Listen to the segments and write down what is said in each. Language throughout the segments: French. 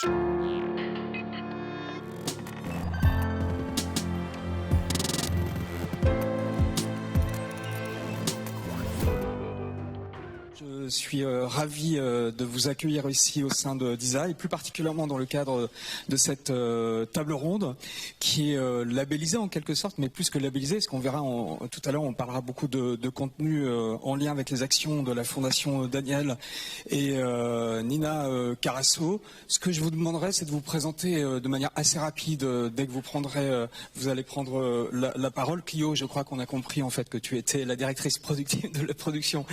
Je suis ravi de vous accueillir ici au sein d'ISA et plus particulièrement dans le cadre de cette table ronde qui est labellisée en quelque sorte, mais plus que labellisée, parce qu'on verra tout à l'heure, on parlera beaucoup de contenu en lien avec les actions de la Fondation Daniel et Nina Carasso. Ce que je vous demanderai, c'est de vous présenter de manière assez rapide dès que vous allez prendre la parole. Clio, je crois qu'on a compris en fait que tu étais la directrice productive de la production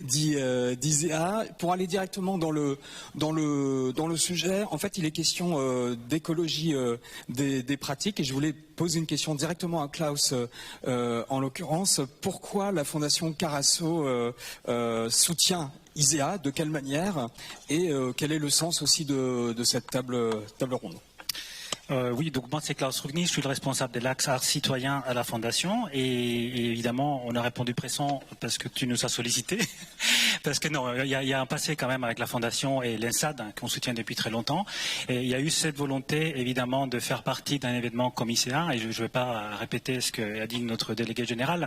d'ISEA. Pour aller directement dans le sujet, en fait, il est question d'écologie des pratiques et je voulais poser une question directement à Klaus en l'occurrence. Pourquoi la Fondation Carasso soutient ISEA, de quelle manière et quel est le sens aussi de cette table ronde? Oui, donc moi c'est Klaus Rugni, je suis le responsable de l'axe art citoyen à la Fondation et évidemment on a répondu pressant parce que tu nous as sollicité parce que non, il y a un passé quand même avec la Fondation et l'ENSAD qu'on soutient depuis très longtemps et il y a eu cette volonté évidemment de faire partie d'un événement comme ICA et je ne vais pas répéter ce qu'a dit notre délégué général,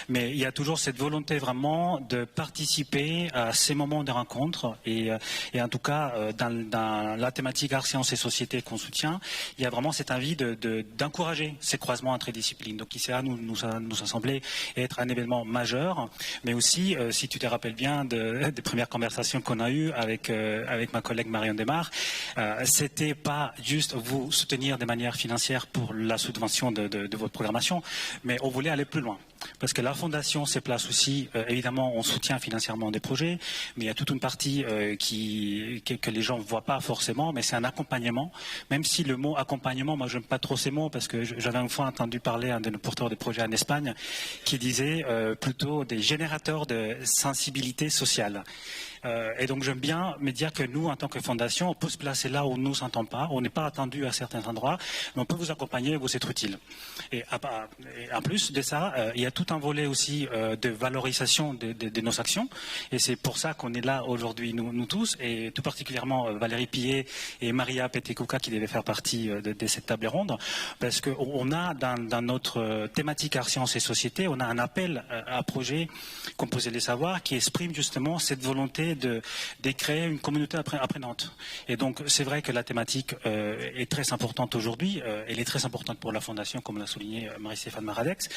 mais il y a toujours cette volonté vraiment de participer à ces moments de rencontre et en tout cas dans la thématique art, sciences et société qu'on soutient, il y a vraiment cette envie d'encourager ces croisements entre disciplines. Donc ICA nous a semblé être un événement majeur, mais aussi, si tu te rappelles bien des premières conversations qu'on a eues avec ma collègue Marion Desmar, c'était pas juste vous soutenir de manière financière pour la subvention de votre programmation, mais on voulait aller plus loin. Parce que la Fondation se place aussi, évidemment, on soutient financièrement des projets, mais il y a toute une partie que les gens ne voient pas forcément, mais c'est un accompagnement. Même si le mot accompagnement, moi je n'aime pas trop ces mots, parce que j'avais une fois entendu parler un de nos porteurs de projets en Espagne, qui disait plutôt des générateurs de sensibilité sociale. Et donc j'aime bien me dire que nous, en tant que fondation, on peut se placer là où on ne nous entend pas, on n'est pas attendu à certains endroits, mais on peut vous accompagner et vous être utile. Et en plus de ça, il y a tout un volet aussi de valorisation de nos actions, et c'est pour ça qu'on est là aujourd'hui, nous tous, et tout particulièrement Valérie Pillet et Maria Petekuka qui devaient faire partie de cette table ronde, parce qu'on a dans notre thématique art, sciences et société, on a un appel à projet Composer les savoirs qui exprime justement cette volonté de créer une communauté apprenante. Et donc c'est vrai que la thématique est très importante aujourd'hui, elle est très importante pour la Fondation, comme l'a souligné Marie-Stéphane Maradex,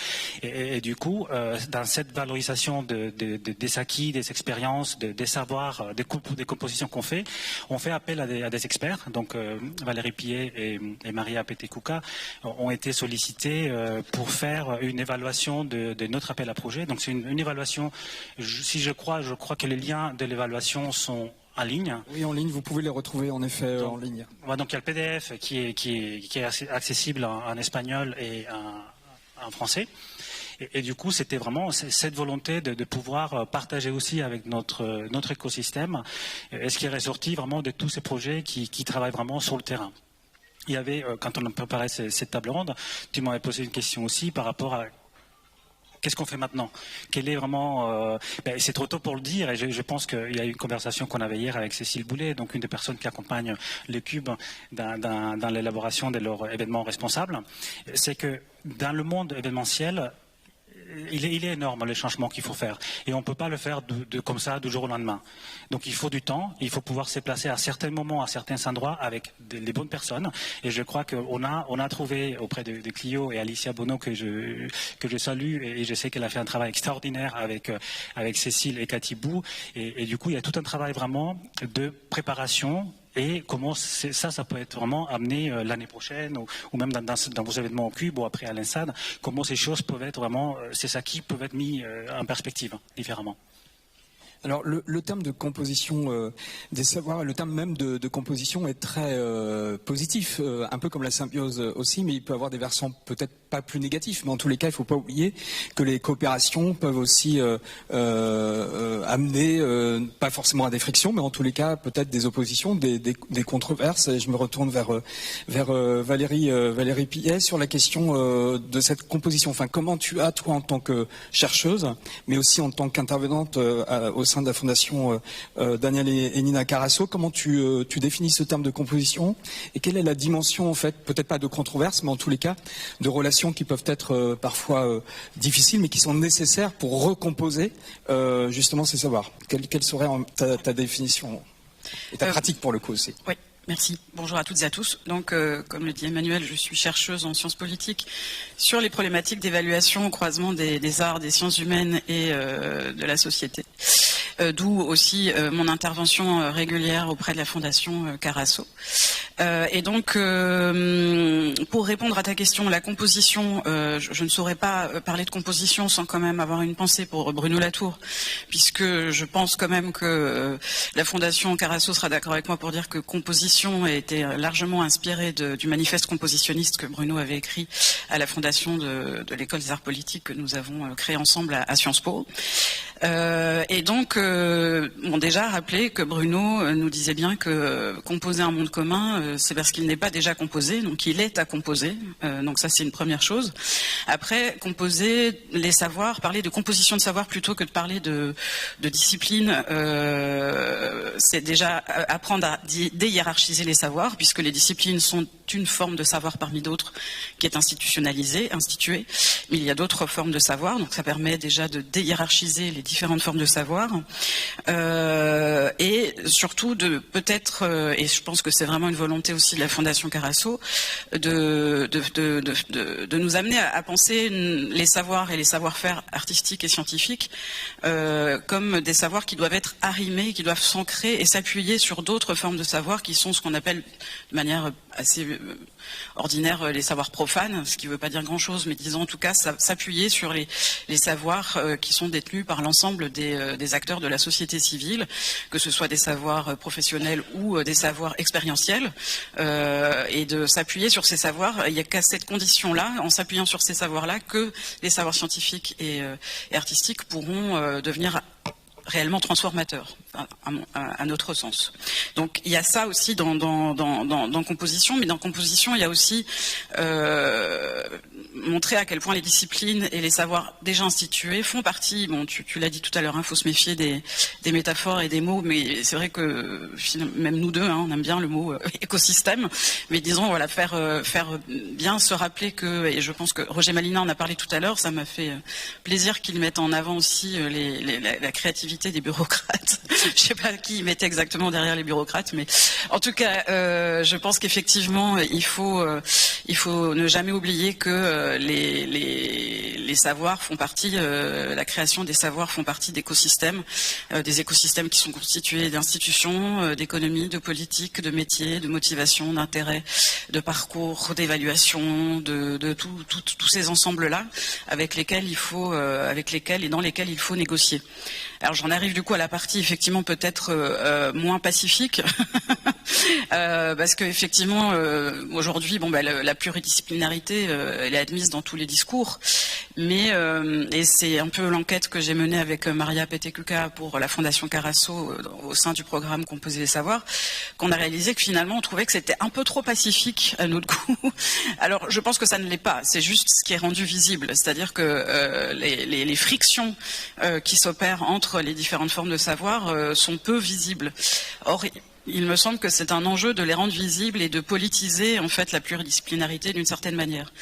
et du coup dans cette valorisation des acquis, des expériences, des savoirs, des compositions qu'on fait, on fait appel à des experts. Donc Valérie Pillet et Maria Petekuka ont été sollicités pour faire une évaluation de notre appel à projet. Donc c'est une évaluation, je crois que les liens de l'évaluation sont en ligne. Oui, en ligne, vous pouvez les retrouver en effet en ligne. Donc il y a le PDF qui est accessible en espagnol et en français. Et du coup, c'était vraiment cette volonté de pouvoir partager aussi avec notre écosystème ce qui est ressorti vraiment de tous ces projets qui travaillent vraiment sur le terrain. Il y avait, quand on a préparé cette table ronde, tu m'avais posé une question aussi par rapport à qu'est-ce qu'on fait maintenant? Quel est vraiment c'est trop tôt pour le dire et je pense qu'il y a eu une conversation qu'on avait hier avec Cécile Boulet, donc une des personnes qui accompagne les Cubes dans l'élaboration de leur événement responsable. C'est que dans le monde événementiel, il est énorme les changements qu'il faut faire et on ne peut pas le faire comme ça du jour au lendemain. Donc il faut du temps, il faut pouvoir se placer à certains moments, à certains endroits avec les bonnes personnes et je crois qu'on a trouvé auprès de Clio et Alicia Bonneau que je salue et je sais qu'elle a fait un travail extraordinaire avec Cécile et Cathy Bou et du coup il y a tout un travail vraiment de préparation. Et comment ça peut être vraiment amené l'année prochaine ou même dans vos événements au Cube ou après à l'ENSAD, comment ces choses peuvent être vraiment, ces acquis peuvent être mis en perspective différemment. Alors le terme de composition des savoirs, le terme même de composition est très positif, un peu comme la symbiose aussi, mais il peut avoir des versants peut-être pas plus négatifs, mais en tous les cas il ne faut pas oublier que les coopérations peuvent aussi amener, pas forcément à des frictions, mais en tous les cas peut-être des oppositions, des controverses. Et je me retourne vers Valérie Pillet sur la question de cette composition. Enfin, comment tu as, toi, en tant que chercheuse, mais aussi en tant qu'intervenante au sein sein de la Fondation Daniel et Nina Carasso. Comment tu définis ce terme de composition et quelle est la dimension, en fait, peut-être pas de controverse, mais en tous les cas, de relations qui peuvent être parfois difficiles, mais qui sont nécessaires pour recomposer justement ces savoirs. Quelle serait ta définition et ta pratique pour le coup aussi? Oui. Merci. Bonjour à toutes et à tous. Donc, comme le dit Emmanuel, je suis chercheuse en sciences politiques sur les problématiques d'évaluation au croisement des arts, des sciences humaines et de la société. D'où aussi mon intervention régulière auprès de la Fondation Carasso. Et donc, pour répondre à ta question, la composition, je ne saurais pas parler de composition sans quand même avoir une pensée pour Bruno Latour, puisque je pense quand même que la Fondation Carasso sera d'accord avec moi pour dire que composition a été largement inspirée du manifeste compositionniste que Bruno avait écrit à la fondation de l'École des Arts Politiques que nous avons créé ensemble à Sciences Po. Et donc, déjà rappelé que Bruno nous disait bien que composer un monde commun, c'est parce qu'il n'est pas déjà composé, donc il est à composer. Donc ça, c'est une première chose. Après, composer les savoirs, parler de composition de savoir plutôt que de parler de discipline, c'est déjà apprendre à déhiérarchiser les savoirs, puisque les disciplines sont une forme de savoir parmi d'autres qui est institutionnalisée, instituée, mais il y a d'autres formes de savoir, donc ça permet déjà de déhiérarchiser les différentes formes de savoir, et surtout de peut-être, et je pense que c'est vraiment une volonté aussi de la Fondation Carasso, de nous amener à penser les savoirs et les savoir-faire artistiques et scientifiques comme des savoirs qui doivent être arrimés, qui doivent s'ancrer et s'appuyer sur d'autres formes de savoir qui sont ce qu'on appelle de manière assez ordinaire les savoirs profanes, ce qui ne veut pas dire grand-chose, mais disons en tout cas s'appuyer sur les savoirs qui sont détenus par l'ensemble des acteurs de la société civile, que ce soit des savoirs professionnels ou des savoirs expérientiels, et de s'appuyer sur ces savoirs. Il n'y a qu'à cette condition-là, en s'appuyant sur ces savoirs-là, que les savoirs scientifiques et artistiques pourront devenir réellement transformateur, à notre sens. Donc il y a ça aussi dans composition, mais dans composition il y a aussi montrer à quel point les disciplines et les savoirs déjà institués font partie, bon tu l'as dit tout à l'heure, il faut se méfier des métaphores et des mots, mais c'est vrai que même nous deux, on aime bien le mot écosystème, mais disons voilà, faire bien se rappeler que, et je pense que Roger Malina en a parlé tout à l'heure, ça m'a fait plaisir qu'il mette en avant aussi la créativité des bureaucrates. Je sais pas qui mettait exactement derrière les bureaucrates, mais en tout cas, je pense qu'effectivement, il faut ne jamais oublier que les savoirs font partie, la création des savoirs font partie d'écosystèmes, des écosystèmes qui sont constitués d'institutions, d'économies, de politiques, de métiers, de motivation, d'intérêts, de parcours, d'évaluation, de tous ces ensembles-là, avec lesquels et dans lesquels il faut négocier. Alors j'en arrive du coup à la partie effectivement peut-être moins pacifique, parce que effectivement aujourd'hui la pluridisciplinarité elle est admise dans tous les discours, mais et c'est un peu l'enquête que j'ai menée avec Maria Petekuka pour la Fondation Carasso au sein du programme Composer les savoirs, qu'on a réalisé que finalement on trouvait que c'était un peu trop pacifique à notre goût. Alors je pense que ça ne l'est pas, c'est juste ce qui est rendu visible, c'est-à-dire que les frictions qui s'opèrent entre les différentes formes de savoir sont peu visibles. Or, il me semble que c'est un enjeu de les rendre visibles et de politiser en fait la pluridisciplinarité d'une certaine manière.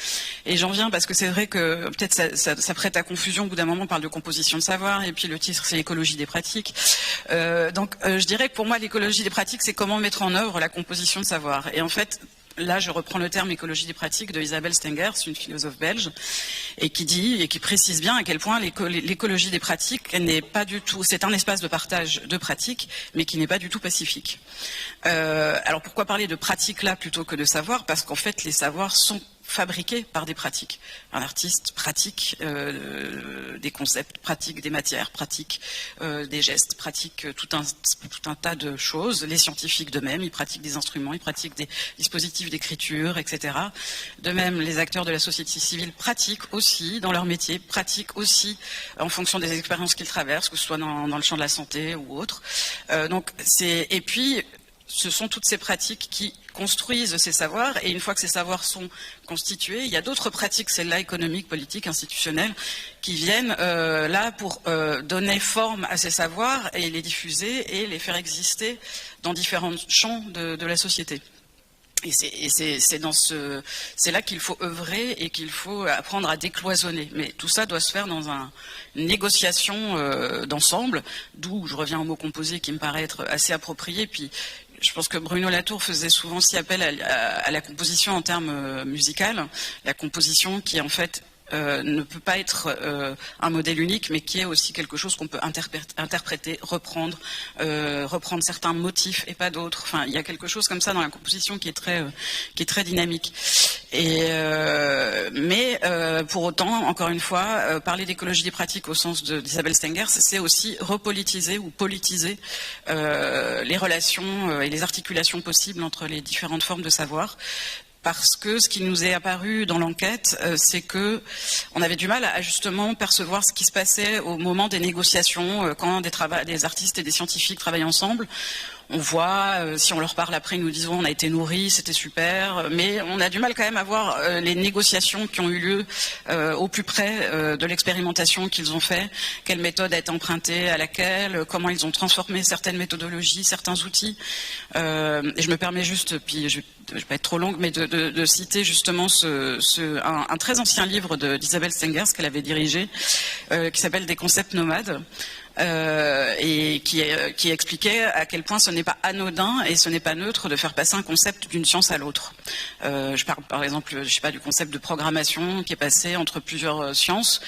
Et j'en viens parce que c'est vrai que peut-être ça prête à confusion. Au bout d'un moment, on parle de composition de savoir et puis le titre c'est l'écologie des pratiques. Donc je dirais que pour moi l'écologie des pratiques c'est comment mettre en œuvre la composition de savoir. Et en fait, là, je reprends le terme écologie des pratiques de Isabelle Stengers, une philosophe belge, et qui dit et qui précise bien à quel point l'écologie des pratiques n'est pas du tout. C'est un espace de partage de pratiques, mais qui n'est pas du tout pacifique. Alors pourquoi parler de pratiques là plutôt que de savoir? Parce qu'en fait, les savoirs sont fabriqués par des pratiques. Un artiste pratique des concepts, pratique des matières, pratique des gestes, pratique tout un tas de choses. Les scientifiques de même, ils pratiquent des instruments, ils pratiquent des dispositifs d'écriture, etc. De même, les acteurs de la société civile pratiquent aussi dans leur métier, pratiquent aussi en fonction des expériences qu'ils traversent, que ce soit dans le champ de la santé ou autre. Et puis, ce sont toutes ces pratiques qui construisent ces savoirs, et une fois que ces savoirs sont constitués, il y a d'autres pratiques, celles-là économiques, politiques, institutionnelles, qui viennent là pour donner forme à ces savoirs et les diffuser et les faire exister dans différents champs de la société. Et c'est là qu'il faut œuvrer et qu'il faut apprendre à décloisonner. Mais tout ça doit se faire dans une négociation d'ensemble, d'où je reviens au mot composé qui me paraît être assez approprié. Puis je pense que Bruno Latour faisait souvent si appel à la composition en termes musicaux, la composition qui en fait ne peut pas être un modèle unique, mais qui est aussi quelque chose qu'on peut interpréter, reprendre certains motifs et pas d'autres. Enfin, il y a quelque chose comme ça dans la composition qui est très dynamique. Mais pour autant, encore une fois, parler d'écologie des pratiques au sens d'Isabelle Stengers, c'est aussi repolitiser ou politiser les relations et les articulations possibles entre les différentes formes de savoir. Parce que ce qui nous est apparu dans l'enquête, c'est que on avait du mal à justement percevoir ce qui se passait au moment des négociations, quand des artistes et des scientifiques travaillent ensemble. On voit, si on leur parle après, ils nous disent on a été nourris, c'était super, mais on a du mal quand même à voir les négociations qui ont eu lieu au plus près de l'expérimentation qu'ils ont fait, quelle méthode a été empruntée à laquelle, comment ils ont transformé certaines méthodologies, certains outils. Et je me permets juste, puis je vais pas être trop longue, mais de citer justement un très ancien livre d'Isabelle Stengers qu'elle avait dirigé, qui s'appelle Des concepts nomades. Et qui expliquait à quel point ce n'est pas anodin et ce n'est pas neutre de faire passer un concept d'une science à l'autre. Je parle par exemple, je sais pas, du concept de programmation qui est passé entre plusieurs sciences.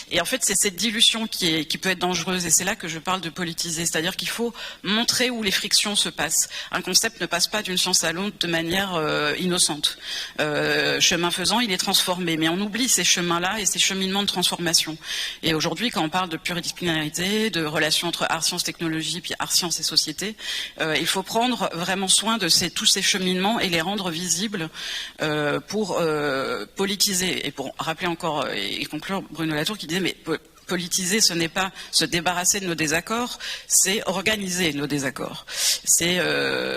Et en fait, c'est cette dilution qui peut être dangereuse. Et c'est là que je parle de politiser, c'est-à-dire qu'il faut montrer où les frictions se passent. Un concept ne passe pas d'une science à l'autre de manière innocente. Chemin faisant, il est transformé, mais on oublie ces chemins-là et ces cheminements de transformation. Et aujourd'hui, quand on parle de pluridisciplinarité, de relations entre art, sciences, technologie, puis art, sciences et société. Il faut prendre vraiment soin de tous ces cheminements et les rendre visibles pour politiser. Et pour rappeler encore et conclure Bruno Latour qui disait mais politiser, ce n'est pas se débarrasser de nos désaccords, c'est organiser nos désaccords. C'est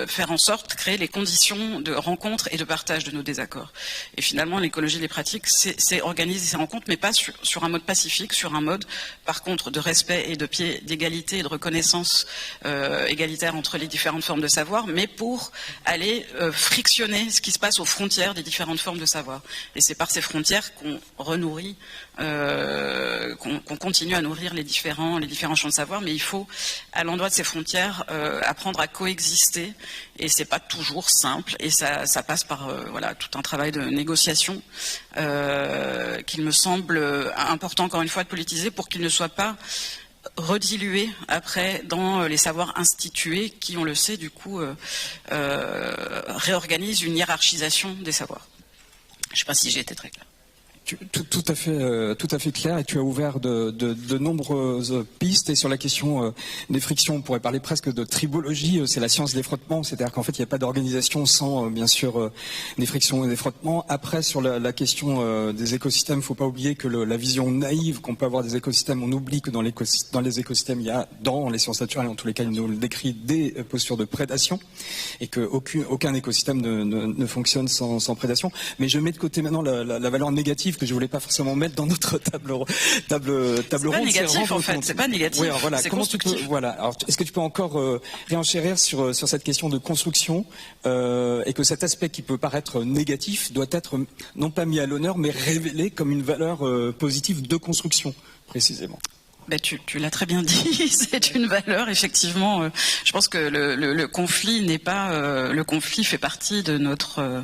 faire en sorte, créer les conditions de rencontre et de partage de nos désaccords. Et finalement, l'écologie des pratiques, c'est organiser ces rencontres, mais pas sur un mode pacifique, sur un mode, par contre, de respect et d'égalité et de reconnaissance égalitaire entre les différentes formes de savoir, mais pour aller frictionner ce qui se passe aux frontières des différentes formes de savoir. Et c'est par ces frontières qu'on renourrit, qu'on continue à nourrir les différents champs de savoir, mais il faut, à l'endroit de ces frontières, apprendre à coexister, et c'est pas toujours simple, et ça passe par voilà, tout un travail de négociation qu'il me semble important, encore une fois, de politiser pour qu'il ne soit pas redilué après dans les savoirs institués qui, on le sait, du coup, réorganisent une hiérarchisation des savoirs. Je ne sais pas si j'ai été très claire. Tout à fait clair, et tu as ouvert de nombreuses pistes. Et sur la question des frictions, on pourrait parler presque de tribologie. C'est la science des frottements, c'est-à-dire qu'en fait il n'y a pas d'organisation sans bien sûr des frictions et des frottements. Après, sur la question des écosystèmes, il ne faut pas oublier que la vision naïve qu'on peut avoir des écosystèmes, on oublie que dans les écosystèmes il y a, dans les sciences naturelles en tous les cas, il nous le décrit, des postures de prédation, et qu'aucun écosystème ne fonctionne sans prédation. Mais je mets de côté maintenant la valeur négative que je voulais pas forcément mettre dans notre table ronde. C'est pas négatif en fait, c'est pas négatif. Oui, alors voilà. C'est Comment constructif. Alors, est-ce que tu peux encore réenchérir sur cette question de construction et que cet aspect qui peut paraître négatif doit être non pas mis à l'honneur, mais révélé comme une valeur positive de construction, précisément. Ben, tu l'as très bien dit, c'est une valeur, effectivement. Je pense que le conflit n'est pas... le conflit fait partie de notre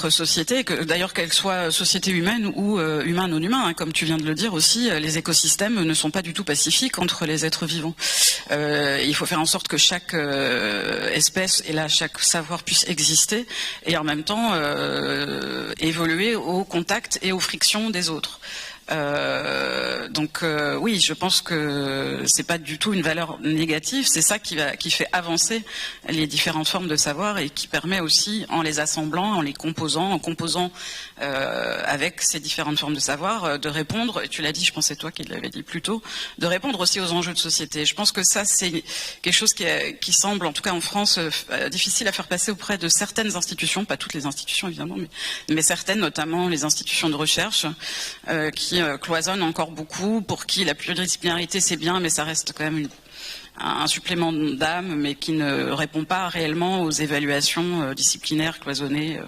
société, d'ailleurs qu'elle soit société humaine ou humain non humain, hein, comme tu viens de le dire aussi, les écosystèmes ne sont pas du tout pacifiques entre les êtres vivants. Il faut faire en sorte que chaque espèce et là chaque savoir puisse exister et en même temps évoluer au contact et aux frictions des autres. Oui, je pense que c'est pas du tout une valeur négative, c'est ça qui fait avancer les différentes formes de savoir et qui permet aussi, en les assemblant, en les composant, en composant avec ces différentes formes de savoir, de répondre, et tu l'as dit, je pense que c'est toi qui l'avais dit plus tôt, de répondre aussi aux enjeux de société. Je pense que ça, c'est quelque chose qui semble, en tout cas en France, difficile à faire passer auprès de certaines institutions, pas toutes les institutions évidemment, mais certaines, notamment les institutions de recherche, qui cloisonnent encore beaucoup, pour qui la pluridisciplinarité c'est bien, mais ça reste quand même un supplément d'âme, mais qui ne répond pas réellement aux évaluations disciplinaires cloisonnées.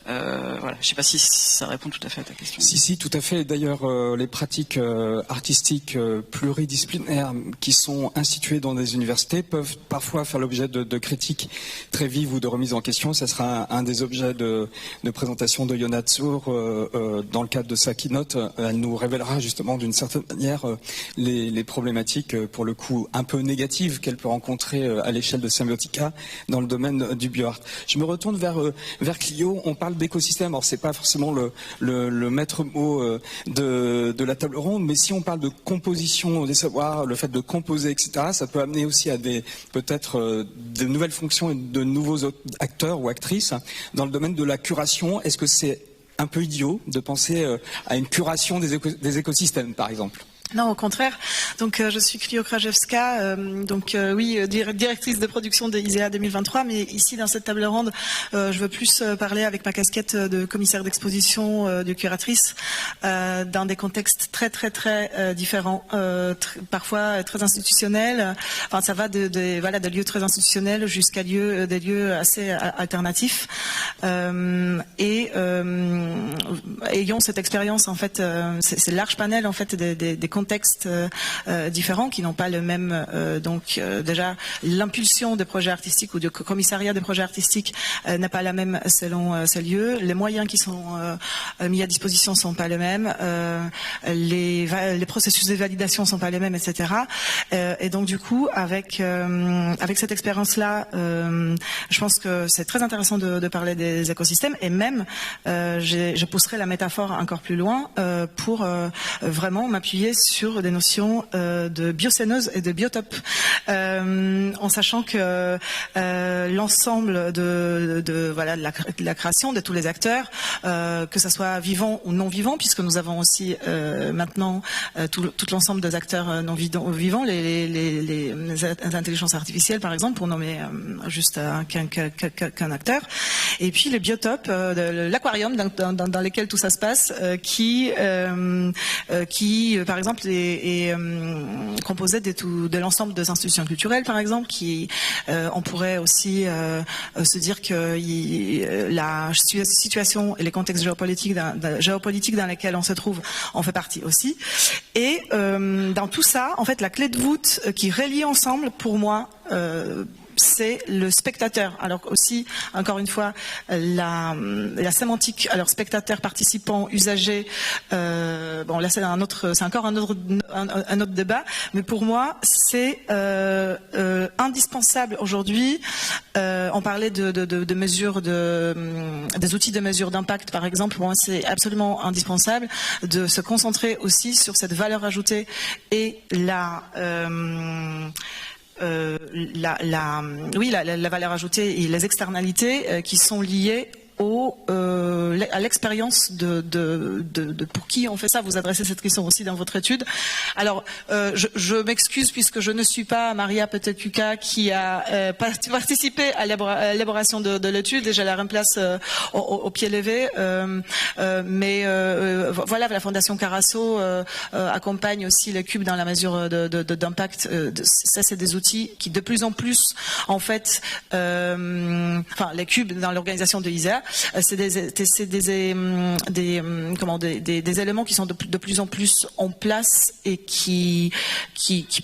Voilà. Je ne sais pas si ça répond tout à fait à ta question. Si, tout à fait. D'ailleurs, les pratiques artistiques pluridisciplinaires qui sont instituées dans des universités peuvent parfois faire l'objet de critiques très vives ou de remises en question. Ça sera un des objets de présentation de Yona Tsour dans le cadre de sa keynote. Elle nous révélera justement d'une certaine manière les problématiques, pour le coup, un peu négatives qu'elle peut rencontrer à l'échelle de Symbiotica dans le domaine du bioart. Je me retourne vers Clio. On parle d'écosystème. Alors c'est pas forcément le maître mot de la table ronde, mais si on parle de composition des savoirs, le fait de composer, etc., ça peut amener aussi à peut-être de nouvelles fonctions et de nouveaux acteurs ou actrices dans le domaine de la curation. Est-ce que c'est un peu idiot de penser à une curation des écosystèmes, par exemple ? Non, au contraire. Donc, je suis Clio Krajewska, directrice de production de ISEA 2023, mais ici, dans cette table ronde, je veux plus parler avec ma casquette de commissaire d'exposition, de curatrice, dans des contextes très, très, très différents, parfois très institutionnels. Enfin, ça va de lieux très institutionnels jusqu'à des lieux assez alternatifs. Ayons cette expérience, en fait, c'est large panel, en fait, des contextes différents qui n'ont pas le même déjà l'impulsion des projets artistiques ou du commissariat des projets artistiques n'est pas la même selon ces lieux, les moyens qui sont mis à disposition sont pas les mêmes, les processus de validation sont pas les mêmes, etc. Et donc du coup avec cette expérience là je pense que c'est très intéressant de parler des écosystèmes, et même je pousserai la métaphore encore plus loin pour vraiment m'appuyer sur des notions de biocénose et de biotope, en sachant que l'ensemble de la création de tous les acteurs, que ce soit vivants ou non vivants, puisque nous avons aussi maintenant tout l'ensemble des acteurs non vivants, les intelligences artificielles par exemple, pour nommer juste qu'un acteur, et puis les biotopes, l'aquarium dans lesquels tout ça se passe, qui par exemple est composé de l'ensemble des institutions culturelles, par exemple, on pourrait aussi se dire que la situation et les contextes géopolitiques dans lesquels on se trouve en fait partie aussi. Et dans tout ça, en fait, la clé de voûte qui relie ensemble, pour moi, c'est le spectateur. Alors aussi, encore une fois, la sémantique. Alors spectateur, participant, usager. Bon, là c'est encore un autre débat. Mais pour moi, c'est indispensable aujourd'hui. On parlait de mesures, des outils de mesure d'impact, par exemple. Pour moi, c'est absolument indispensable de se concentrer aussi sur cette valeur ajoutée et la valeur ajoutée et les externalités qui sont liées à l'expérience de pour qui on fait ça. Vous adressez cette question aussi dans votre étude. Alors, je m'excuse puisque je ne suis pas Maria Petecuca qui a participé à l'élaboration de l'étude, et je la remplace au pied levé. Mais voilà, la Fondation Carasso accompagne aussi les cubes dans la mesure d'impact. Ça, c'est des outils qui de plus en plus, en fait, les cubes dans l'organisation de ISEA, c'est des éléments qui sont de plus en plus en place et qui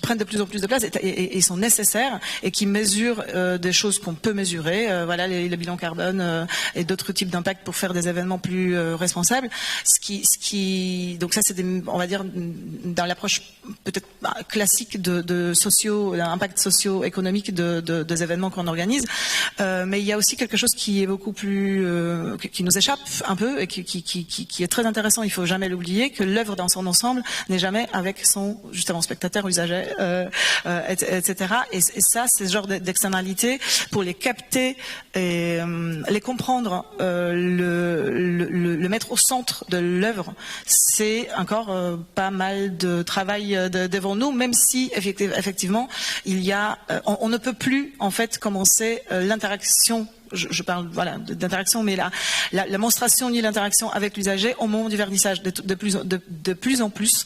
prennent de plus en plus de place et sont nécessaires, et qui mesurent des choses qu'on peut mesurer, les bilans carbone et d'autres types d'impact pour faire des événements plus responsables. Donc ça, c'est on va dire dans l'approche peut-être classique de impact socio-économique des événements qu'on organise, mais il y a aussi quelque chose qui est beaucoup plus qui nous échappe, un peu et qui est très intéressant. Il faut jamais l'oublier que l'œuvre dans son ensemble n'est jamais avec son justement spectateur, usager, etc. Et ça, c'est ce genre d'externalité pour les capter et les comprendre, le mettre au centre de l'œuvre. C'est encore pas mal de travail devant nous, même si effectivement il y a, on ne peut plus en fait commencer l'interaction. Je parle voilà d'interaction, mais la monstration ni l'interaction avec l'usager au moment du vernissage de plus en plus.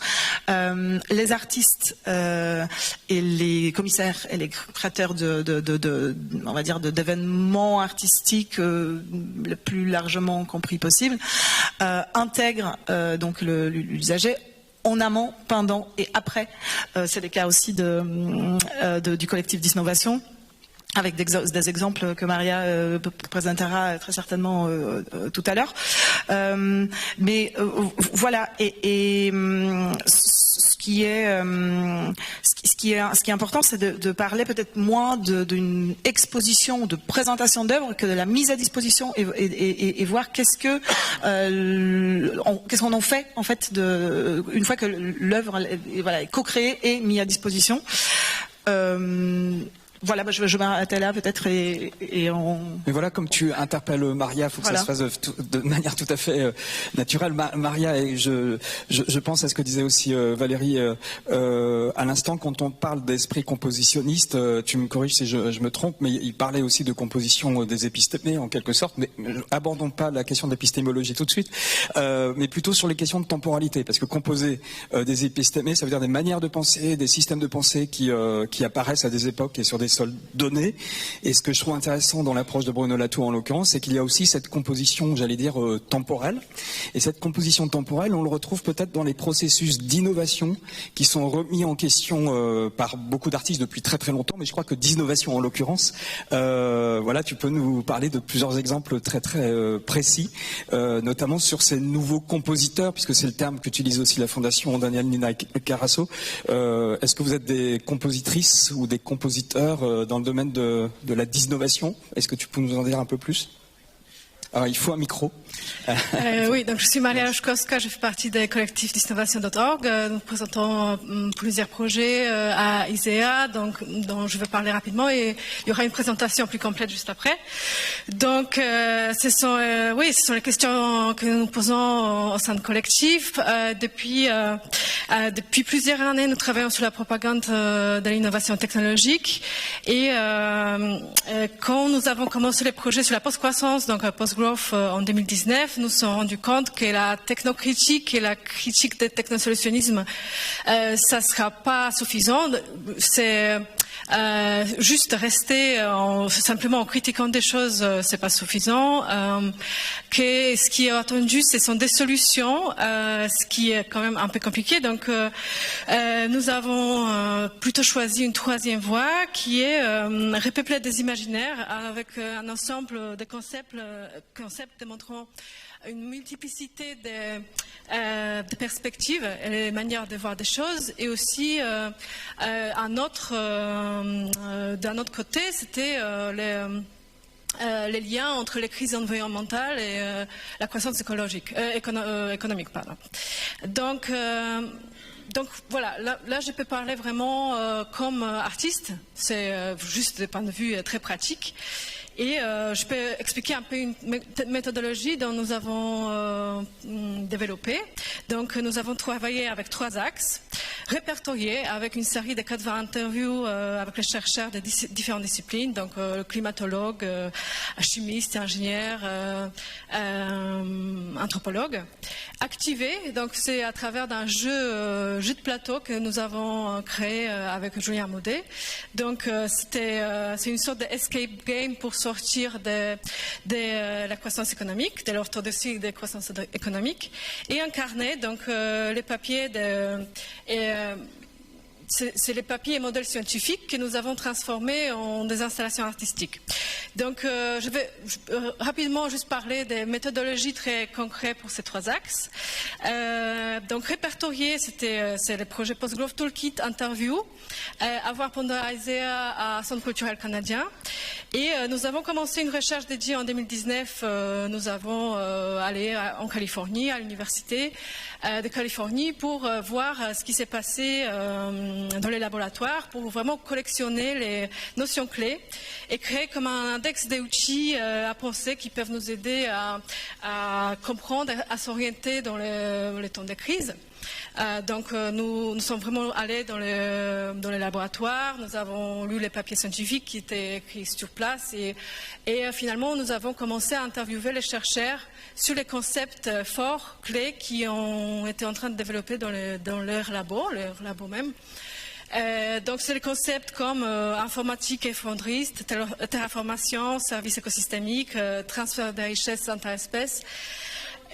Les artistes et les commissaires et les créateurs on va dire d'événements artistiques le plus largement compris possible intègrent donc l'usager en amont, pendant et après. C'est le cas aussi du collectif d'Innovation, avec des exemples que Maria présentera très certainement tout à l'heure. Mais voilà, et ce qui est important, c'est de parler peut-être moins d'une exposition, de présentation d'œuvres, que de la mise à disposition et voir qu'est-ce qu'on en fait en fait une fois que l'œuvre est co-créée et mise à disposition. Voilà, je m'arrête là peut-être et voilà, comme tu interpelles Maria, il faut que ça se fasse de manière tout à fait naturelle. Maria, et je pense à ce que disait aussi Valérie à l'instant, quand on parle d'esprit compositionniste, tu me corriges si je me trompe, mais il parlait aussi de composition des épistémés en quelque sorte, mais abordons pas la question d'épistémologie tout de suite, mais plutôt sur les questions de temporalité, parce que composer des épistémés, ça veut dire des manières de penser, des systèmes de pensée qui apparaissent à des époques et sur des sols donnés. Et ce que je trouve intéressant dans l'approche de Bruno Latour en l'occurrence, c'est qu'il y a aussi cette composition, j'allais dire, temporelle. Et cette composition temporelle, on le retrouve peut-être dans les processus d'innovation qui sont remis en question par beaucoup d'artistes depuis très très longtemps, mais je crois que d'innovation en l'occurrence, voilà, tu peux nous parler de plusieurs exemples très très précis, notamment sur ces nouveaux compositeurs, puisque c'est le terme qu'utilise aussi la Fondation Daniel Nina Carasso. Est-ce que vous êtes des compositrices ou des compositeurs dans le domaine de la d'innovation? Est-ce que tu peux nous en dire un peu plus? Alors, il faut un micro. Oui, donc je suis Maria Roszkowska, je fais partie des collectifs d'innovation.org. Nous présentons plusieurs projets à ISEA, dont je vais parler rapidement, et il y aura une présentation plus complète juste après. Donc, ce sont les questions que nous posons au sein de collectif. Depuis plusieurs années, nous travaillons sur la propagande de l'innovation technologique, et quand nous avons commencé les projets sur la post-croissance, donc post-growth en 2019, nous nous sommes rendus compte que la technocritique et la critique des technosolutionnismes, ça ne sera pas suffisant. C'est juste rester simplement en critiquant des choses, c'est pas suffisant. Que ce qui est attendu, ce sont des solutions, ce qui est quand même un peu compliqué. Donc, nous avons plutôt choisi une troisième voie qui est repeupler des imaginaires avec un ensemble de concepts démontrant une multiplicité de perspectives et les manières de voir des choses, et aussi d'un autre côté, c'était les liens entre les crises environnementales et la croissance économique. Donc voilà, là je peux parler vraiment comme artiste, c'est juste des points de vue très pratiques. Et je peux expliquer un peu une méthodologie dont nous avons développé. Donc nous avons travaillé avec 3 axes. Répertorié avec une série de 80 interviews avec les chercheurs de différentes disciplines, donc climatologues, chimistes, ingénieurs, anthropologues. Activé, donc c'est à travers d'un jeu de plateau que nous avons créé avec Julien Maudet. Donc c'est une sorte d'escape game pour sortir de la croissance économique, de l'orthodoxie de la croissance économique, et incarner donc les papiers c'est les papiers et modèles scientifiques que nous avons transformés en des installations artistiques. Donc, je vais rapidement juste parler des méthodologies très concrètes pour ces 3 axes. Donc, répertorier, c'est le projet Post-Growth Toolkit Interview, à voir pendant ISEA à Centre culturel canadien. Et nous avons commencé une recherche dédiée en 2019. Nous avons allé en Californie, à l'université de Californie, pour voir ce qui s'est passé dans les laboratoires, pour vraiment collectionner les notions clés et créer comme un index d'outils à penser qui peuvent nous aider à comprendre, à s'orienter dans les temps de crise. Donc nous sommes vraiment allés dans les laboratoires, nous avons lu les papiers scientifiques qui étaient écrits sur place et finalement nous avons commencé à interviewer les chercheurs sur les concepts forts, clés qui ont été en train de développer dans leur labo même. Donc c'est des concepts comme informatique effondriste, terraformation, services écosystémiques, transfert de richesses interespèces.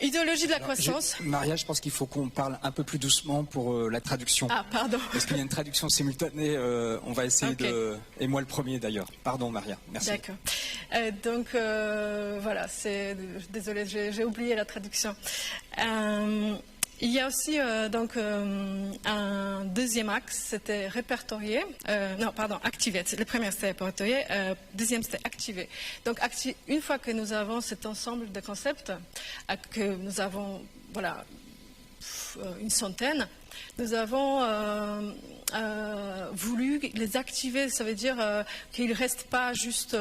Idéologie de la croissance. Maria, je pense qu'il faut qu'on parle un peu plus doucement pour la traduction. Ah, pardon. Parce qu'il y a une traduction simultanée, on va essayer de... Et moi le premier d'ailleurs. Pardon Maria, merci. D'accord. Donc voilà, désolée, j'ai oublié la traduction. Il y a aussi donc un deuxième axe, c'était répertorier. Non, pardon, activer. Le premier c'était répertorier, deuxième c'était activer. Donc une fois que nous avons cet ensemble de concepts, que nous avons voilà une centaine, nous avons voulu les activer. Ça veut dire qu'ils ne restent pas juste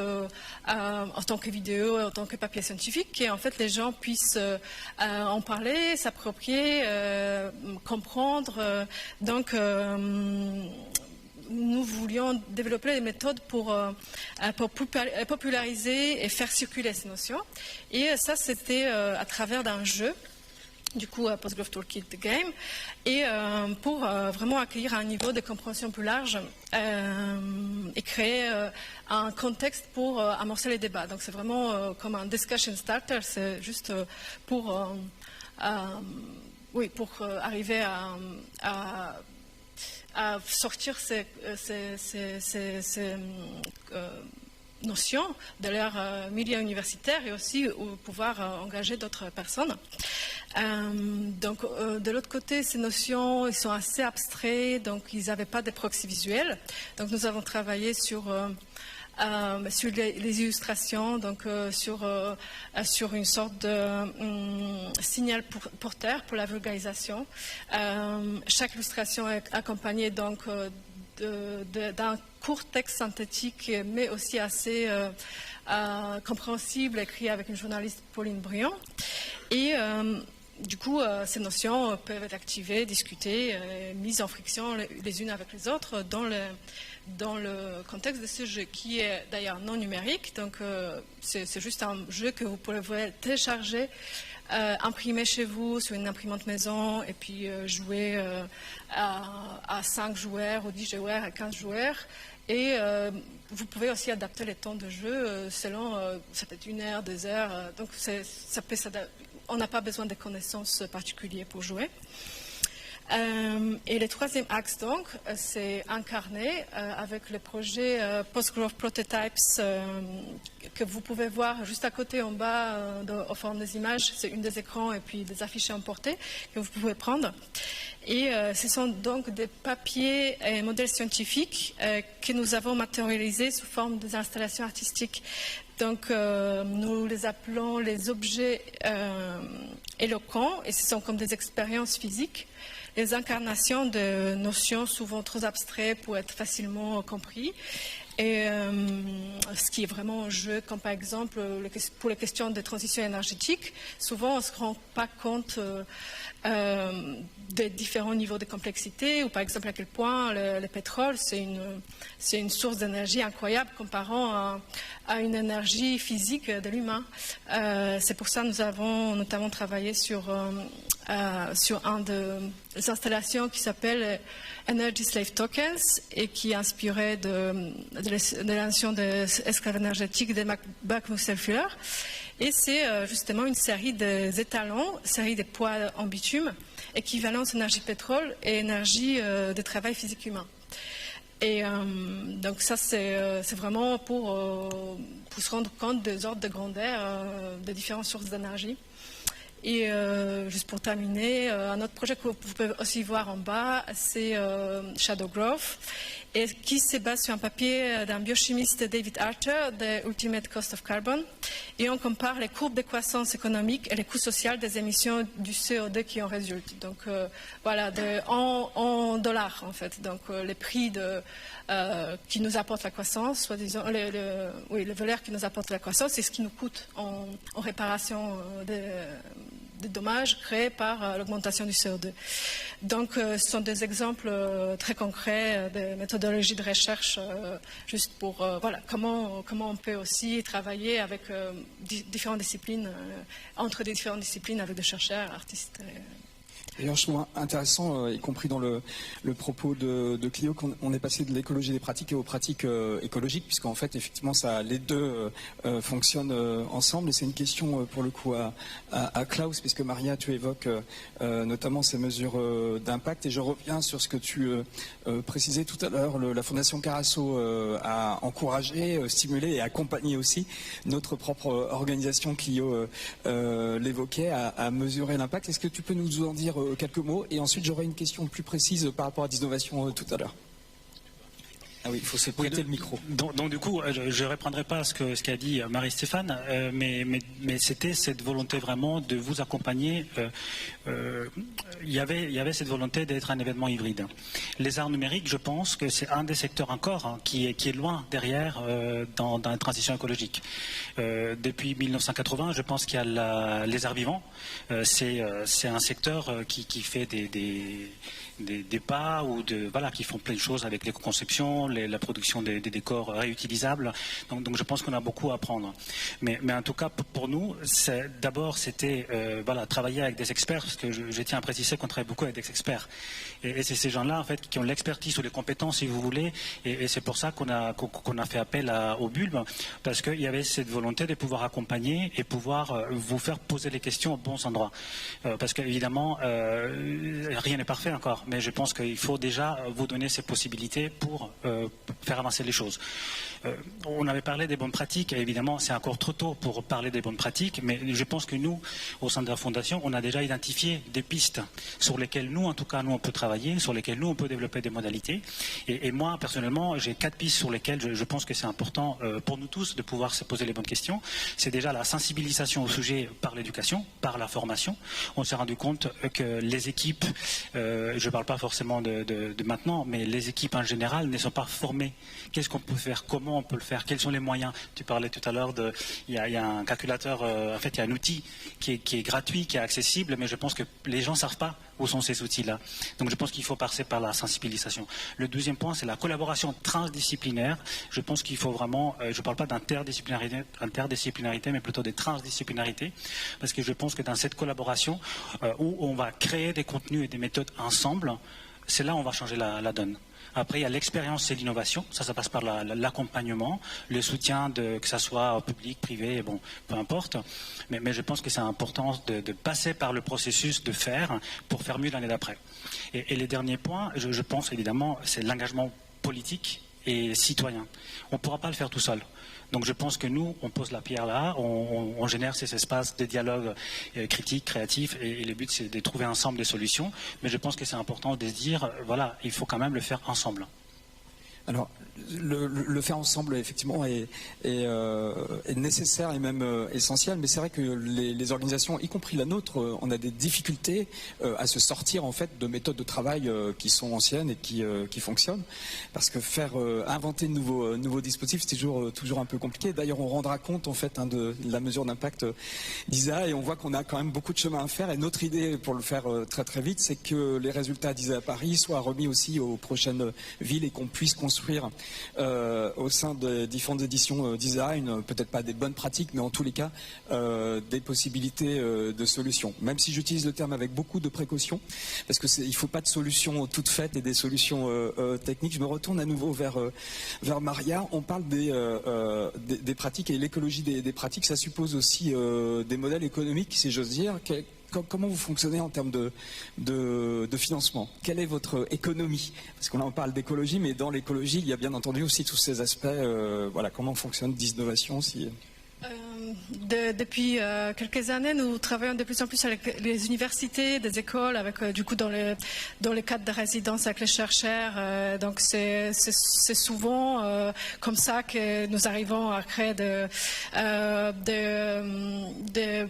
en tant que vidéo, en tant que papier scientifique, et en fait les gens puissent en parler, s'approprier, comprendre. Donc nous voulions développer des méthodes pour populariser et faire circuler ces notions. Et ça, c'était à travers d'un jeu. Du coup, Postgrowth Toolkit The Game, et pour vraiment accueillir un niveau de compréhension plus large et créer un contexte pour amorcer les débats. Donc c'est vraiment comme un discussion starter, c'est juste pour arriver à sortir ces notions de leur milieu universitaire et aussi pouvoir engager d'autres personnes. Donc, de l'autre côté, ces notions, ils sont assez abstraits, donc ils n'avaient pas de proxy visuels. Donc, nous avons travaillé sur les illustrations, donc sur une sorte de signal porteur pour la vulgarisation. Chaque illustration est accompagnée donc d'un court texte synthétique, mais aussi assez compréhensible, écrit avec une journaliste, Pauline Briand. Et du coup, ces notions peuvent être activées, discutées, mises en friction les unes avec les autres dans le contexte de ce jeu, qui est d'ailleurs non numérique. Donc, c'est juste un jeu que vous pouvez télécharger, imprimer chez vous sur une imprimante maison et puis jouer à 5 joueurs, ou 10 joueurs, à 15 joueurs. Et vous pouvez aussi adapter les temps de jeu selon, ça peut être 1 heure, 2 heures. Donc, on n'a pas besoin de connaissances particulières pour jouer. Et le troisième axe, donc, c'est incarné avec le projet Postgrowth Prototypes que vous pouvez voir juste à côté en bas au forme des images. C'est une des écrans et puis des affiches emportées que vous pouvez prendre. Et ce sont donc des papiers et modèles scientifiques que nous avons matérialisés sous forme des installations artistiques. Donc, nous les appelons les objets éloquents, et ce sont comme des expériences physiques, les incarnations de notions souvent trop abstraites pour être facilement compris. Et ce qui est vraiment en jeu, comme par exemple pour les questions de transition énergétique, souvent on ne se rend pas compte des différents niveaux de complexité, ou par exemple à quel point le pétrole c'est une source d'énergie incroyable comparant à une énergie physique de l'humain. C'est pour ça que nous avons notamment travaillé sur un des installations qui s'appelle Energy Slave Tokens et qui est inspiré de la notion d'esclave énergétique de Buckminster Fuller. Et c'est justement une série d'étalons, série de poids en bitume, équivalence énergie pétrole et énergie de travail physique humain. Et donc ça, c'est vraiment pour se rendre compte des ordres de grandeur des différentes sources d'énergie. Et juste pour terminer, un autre projet que vous pouvez aussi voir en bas, c'est Shadow Growth, et qui se base sur un papier d'un biochimiste, David Archer, The Ultimate Cost of Carbon. Et on compare les courbes de croissance économique et les coûts sociaux des émissions du CO2 qui en résultent. Donc voilà, en dollars en fait. Donc les prix qui nous apportent la croissance, soi-disant, le valeur qui nous apporte la croissance, c'est ce qui nous coûte en réparation des dommages créés par l'augmentation du CO2. Donc, ce sont des exemples très concrets de méthodologies de recherche, juste pour voilà, comment on peut aussi travailler avec différentes disciplines, entre des différentes disciplines avec des chercheurs, artistes. D'ailleurs, je trouve intéressant, y compris dans le propos de Clio, qu'on est passé de l'écologie des pratiques aux pratiques écologiques, puisqu'en fait, effectivement, les deux fonctionnent ensemble. Et c'est une question, pour le coup, à Klaus, puisque Maria, tu évoques notamment ces mesures d'impact. Et je reviens sur ce que tu précisais tout à l'heure. La Fondation Carasso a encouragé, stimulé et accompagné aussi notre propre organisation, Clio l'évoquait, à mesurer l'impact. Est-ce que tu peux nous en dire quelques mots, et ensuite j'aurai une question plus précise par rapport à Disnovation tout à l'heure. Ah oui, il faut se prêter le micro. Donc du coup, je ne reprendrai pas ce qu'a dit Marie-Stéphane, mais c'était cette volonté vraiment de vous accompagner. Il y avait cette volonté d'être un événement hybride. Les arts numériques, je pense que c'est un des secteurs encore qui est loin derrière dans la transition écologique. Depuis 1980, je pense qu'il y a les arts vivants. C'est un secteur qui fait des pas ou qui font plein de choses avec l'éco-conception, la production des décors réutilisables. Donc je pense qu'on a beaucoup à apprendre. Mais en tout cas, pour nous, d'abord, c'était travailler avec des experts, parce que je tiens à préciser qu'on travaille beaucoup avec des experts. Et c'est ces gens-là, en fait, qui ont l'expertise ou les compétences, si vous voulez. Et c'est pour ça qu'on a fait appel au Bulbe, parce qu'il y avait cette volonté de pouvoir accompagner et pouvoir vous faire poser les questions aux bons endroits. Parce qu'évidemment, rien n'est parfait encore. Mais je pense qu'il faut déjà vous donner ces possibilités pour faire avancer les choses. On avait parlé des bonnes pratiques, et évidemment c'est encore trop tôt pour parler des bonnes pratiques, mais je pense que nous, au sein de la Fondation, on a déjà identifié des pistes sur lesquelles nous, en tout cas, on peut travailler, sur lesquelles nous, on peut développer des modalités. Et moi, personnellement, j'ai 4 pistes sur lesquelles je pense que c'est important pour nous tous de pouvoir se poser les bonnes questions. C'est déjà la sensibilisation au sujet par l'éducation, par la formation. On s'est rendu compte que les équipes, je ne parle pas forcément de maintenant, mais les équipes en général ne sont pas formées. Qu'est-ce qu'on peut faire? Comment on peut le faire? Quels sont les moyens? Tu parlais tout à l'heure il y a un calculateur, en fait il y a un outil qui est gratuit, qui est accessible, mais je pense que les gens ne savent pas où sont ces outils-là. Donc je pense qu'il faut passer par la sensibilisation. Le deuxième point, c'est la collaboration transdisciplinaire. Je pense qu'il faut vraiment, je ne parle pas d'interdisciplinarité, mais plutôt de transdisciplinarité, parce que je pense que dans cette collaboration, où on va créer des contenus et des méthodes ensemble, c'est là où on va changer la donne. Après, il y a l'expérience et l'innovation. Ça passe par l'accompagnement, le soutien, que ce soit public, privé, bon, peu importe. Mais je pense que c'est important de passer par le processus de faire pour faire mieux l'année d'après. Et les derniers points, je pense évidemment, c'est l'engagement politique et citoyen. On ne pourra pas le faire tout seul. Donc je pense que nous, on pose la pierre là, on génère ces espaces de dialogue critique, créatif, et le but c'est de trouver ensemble des solutions. Mais je pense que c'est important de se dire, voilà, il faut quand même le faire ensemble. Alors, le faire ensemble, effectivement, est nécessaire et même essentiel, mais c'est vrai que les organisations, y compris la nôtre, on a des difficultés à se sortir en fait de méthodes de travail qui sont anciennes et qui fonctionnent, parce que inventer de nouveaux dispositifs, c'est toujours un peu compliqué. D'ailleurs, on rendra compte en fait de la mesure d'impact d'ISA, et on voit qu'on a quand même beaucoup de chemin à faire. Et notre idée, pour le faire très très vite, c'est que les résultats d'ISA à Paris soient remis aussi aux prochaines villes et qu'on puisse construire au sein de différentes éditions design, peut-être pas des bonnes pratiques, mais en tous les cas des possibilités de solutions. Même si j'utilise le terme avec beaucoup de précaution, parce que il ne faut pas de solutions toutes faites et des solutions techniques. Je me retourne à nouveau vers Maria. On parle des pratiques, et l'écologie des pratiques, ça suppose aussi des modèles économiques, si j'ose dire. Comment vous fonctionnez en termes de financement? Quelle est votre économie? Parce qu'on en parle d'écologie, mais dans l'écologie, il y a bien entendu aussi tous ces aspects. Comment fonctionne Disnovation depuis quelques années, nous travaillons de plus en plus avec les universités, des écoles, avec du coup dans le cadre de résidence avec les chercheurs. Donc c'est souvent comme ça que nous arrivons à créer de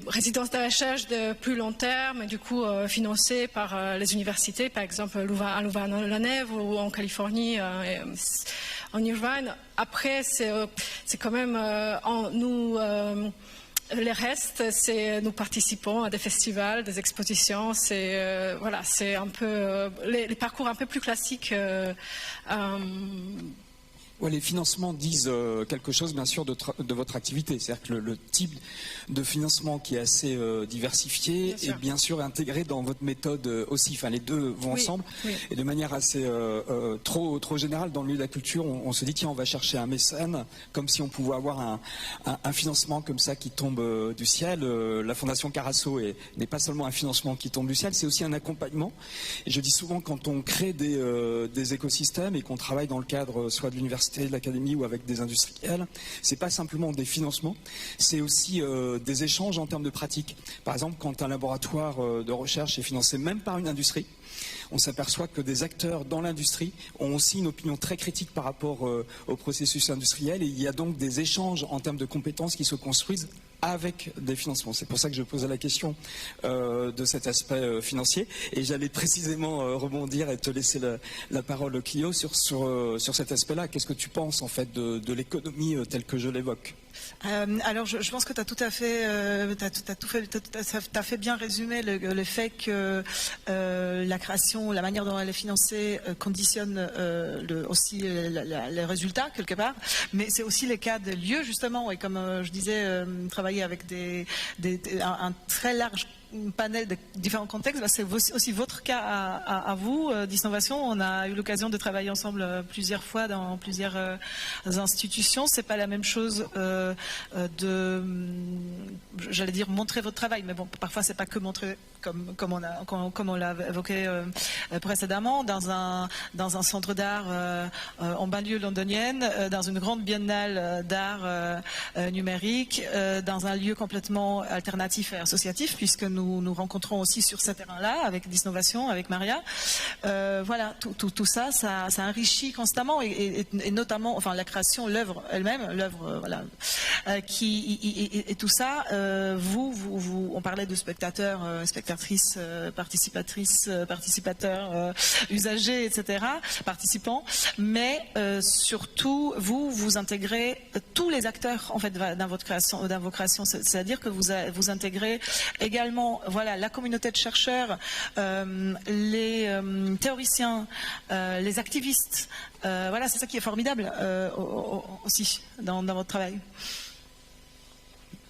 résidences de recherche de plus long terme, et du coup financées par les universités, par exemple à Louvain-la-Neuve ou en Californie, en Irvine. Après, c'est quand même les restes, c'est nous participons à des festivals, des expositions. C'est voilà, c'est un peu les parcours un peu plus classiques. Ouais, les financements disent quelque chose, bien sûr, de votre activité. C'est-à-dire que le type de financement qui est assez diversifié est bien sûr intégré dans votre méthode aussi. Enfin, les deux vont ensemble. Oui. Et de manière assez trop générale, dans le milieu de la culture, on se dit, tiens, on va chercher un mécène, comme si on pouvait avoir un financement comme ça qui tombe du ciel. La Fondation Carasso n'est pas seulement un financement qui tombe du ciel, c'est aussi un accompagnement. Et je dis souvent, quand on crée des écosystèmes et qu'on travaille dans le cadre soit de l'université, de l'académie ou avec des industriels, c'est pas simplement des financements, c'est aussi des échanges en termes de pratiques. Par exemple, quand un laboratoire de recherche est financé même par une industrie, on s'aperçoit que des acteurs dans l'industrie ont aussi une opinion très critique par rapport au processus industriel, et il y a donc des échanges en termes de compétences qui se construisent avec des financements. C'est pour ça que je posais la question de cet aspect financier, et j'allais précisément rebondir et te laisser la parole, Clio, sur cet aspect-là. Qu'est-ce que tu penses en fait de l'économie telle que je l'évoque? Alors, je pense que tu as tout à fait, t'as fait bien résumer le fait que la création, la manière dont elle est financée conditionne aussi les résultats quelque part, mais c'est aussi les cas des lieux justement, et comme je disais, travailler avec un très large panel de différents contextes. Là, c'est aussi votre cas à vous, d'Innovation. On a eu l'occasion de travailler ensemble plusieurs fois dans plusieurs institutions. C'est pas la même chose j'allais dire montrer votre travail, mais bon, parfois c'est pas que montrer comme on l'a évoqué précédemment, dans un centre d'art en banlieue londonienne, dans une grande biennale d'art numérique, dans un lieu complètement alternatif et associatif, puisque nous rencontrons aussi sur ce terrain-là avec Disnovation, avec Maria. Voilà, tout ça enrichit constamment, et notamment, enfin, la création, l'œuvre elle-même, voilà, et tout ça. On parlait de spectateurs, spectatrices, participatrices, participateurs, usagers, etc., participants, mais surtout vous intégrez tous les acteurs en fait dans vos créations, c'est-à-dire que vous intégrez également, voilà, la communauté de chercheurs, les théoriciens, les activistes. Voilà, c'est ça qui est formidable aussi dans votre travail.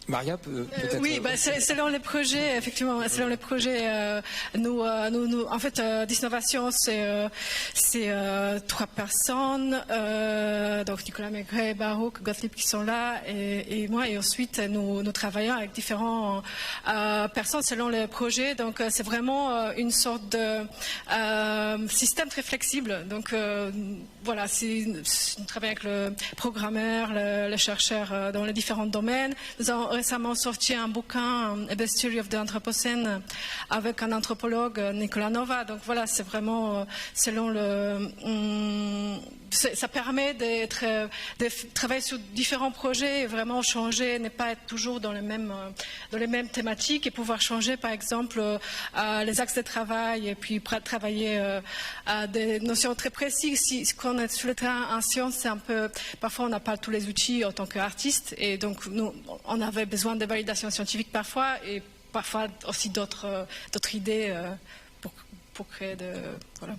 Maria, peut-être. Oui, selon les projets, effectivement, selon les projets, nous, en fait, Disnovation, c'est 3 personnes, donc Nicolas Maigret, Baruch, Gottlieb qui sont là, et moi, et ensuite nous travaillons avec différentes personnes selon les projets. Donc c'est vraiment une sorte de système très flexible. Donc voilà, nous travaillons avec le programmeur, le chercheur dans les différents domaines. Nous avons récemment sorti un bouquin, A History of the Anthropocene, avec un anthropologue, Nicolas Nova. Donc voilà, c'est vraiment selon ça permet de travailler sur différents projets et vraiment changer, ne pas être toujours dans les mêmes thématiques, et pouvoir changer, par exemple, les axes de travail, et puis travailler à des notions très précises. Quand on est sur le terrain en sciences, c'est un peu, parfois on n'a pas tous les outils en tant qu'artiste, et donc nous, on avait besoin de validation scientifique parfois, et parfois aussi d'autres idées pour créer voilà.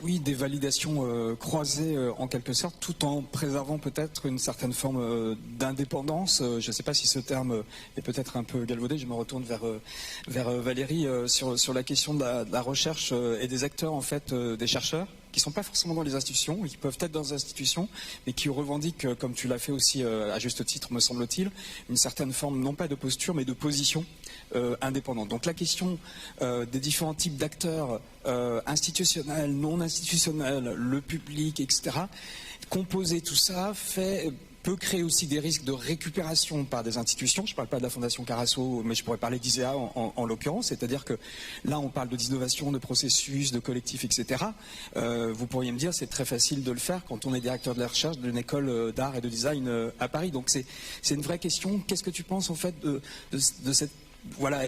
Oui, des validations croisées en quelque sorte, tout en préservant peut-être une certaine forme d'indépendance. Je ne sais pas si ce terme est peut-être un peu galvaudé. Je me retourne vers Valérie sur la question de la recherche et des acteurs, en fait, des chercheurs, qui ne sont pas forcément dans les institutions, qui peuvent être dans les institutions, mais qui revendiquent, comme tu l'as fait aussi à juste titre, me semble-t-il, une certaine forme, non pas de posture, mais de position indépendante. Donc la question des différents types d'acteurs, institutionnels, non institutionnels, le public, etc., composer tout ça fait peut créer aussi des risques de récupération par des institutions. Je ne parle pas de la Fondation Carasso, mais je pourrais parler d'ISEA en l'occurrence. C'est-à-dire que là, on parle d'innovation, de processus, de collectifs, etc. Vous pourriez me dire, c'est très facile de le faire quand on est directeur de la recherche d'une école d'art et de design à Paris. Donc c'est une vraie question. Qu'est-ce que tu penses en fait de cette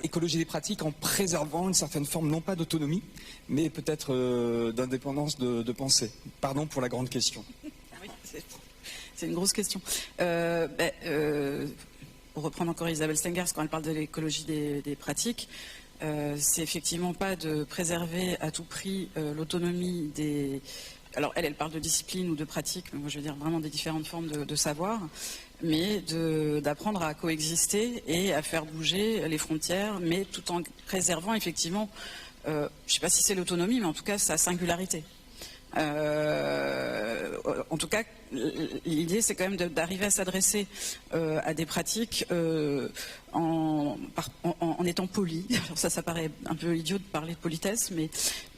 écologie des pratiques en préservant une certaine forme, non pas d'autonomie, mais peut-être d'indépendance de pensée? Pardon pour la grande question. Oui, c'est une grosse question. Pour reprendre encore Isabelle Stengers, quand elle parle de l'écologie des pratiques, c'est effectivement pas de préserver à tout prix l'autonomie des... Alors elle parle de discipline ou de pratique, mais moi je veux dire vraiment des différentes formes de savoir, mais d'apprendre à coexister et à faire bouger les frontières, mais tout en préservant effectivement, je ne sais pas si c'est l'autonomie, mais en tout cas sa singularité. En tout cas, l'idée c'est quand même d'arriver à s'adresser à des pratiques en étant poli. Alors ça paraît un peu idiot de parler de politesse, mais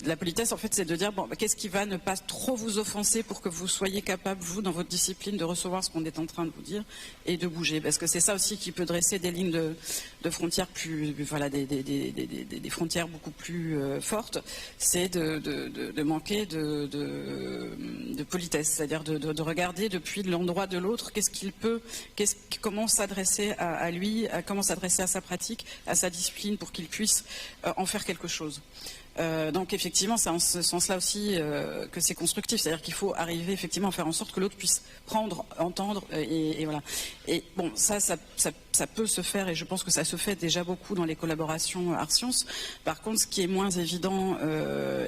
la politesse en fait c'est de dire qu'est-ce qui va ne pas trop vous offenser pour que vous soyez capable, vous, dans votre discipline, de recevoir ce qu'on est en train de vous dire et de bouger. Parce que c'est ça aussi qui peut dresser des lignes de frontières plus, des frontières beaucoup plus fortes, c'est de manquer de politesse, c'est-à-dire de regarder depuis l'endroit de l'autre qu'est-ce qu'il peut, comment s'adresser à lui, comment s'adresser à sa pratique, à sa discipline pour qu'il puisse en faire quelque chose. Donc effectivement, c'est en ce sens-là aussi que c'est constructif, c'est-à-dire qu'il faut arriver effectivement à faire en sorte que l'autre puisse prendre, entendre et voilà. Et bon, ça peut se faire et je pense que ça se fait déjà beaucoup dans les collaborations art-sciences. Par contre, ce qui est moins évident,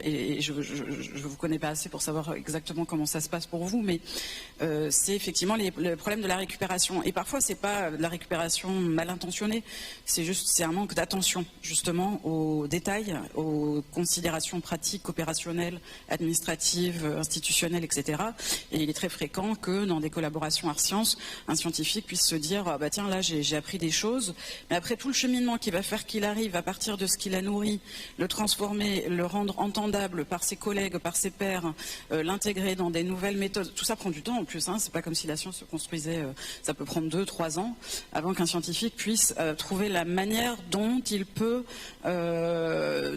et je vous connais pas assez pour savoir exactement comment ça se passe pour vous, mais c'est effectivement le problème de la récupération. Et parfois, c'est pas de la récupération mal intentionnée, c'est un manque d'attention justement aux détails, aux considérations pratiques, opérationnelles, administratives, institutionnelles, etc. Et il est très fréquent que dans des collaborations art-sciences, un scientifique puisse se dire ah bah tiens là j'ai appris des choses, mais après tout le cheminement qui va faire qu'il arrive à partir de ce qu'il a nourri, le transformer, le rendre entendable par ses collègues, par ses pairs, l'intégrer dans des nouvelles méthodes, tout ça prend du temps en plus, hein. C'est pas comme si la science se construisait, ça peut prendre 2-3 ans avant qu'un scientifique puisse trouver la manière dont il peut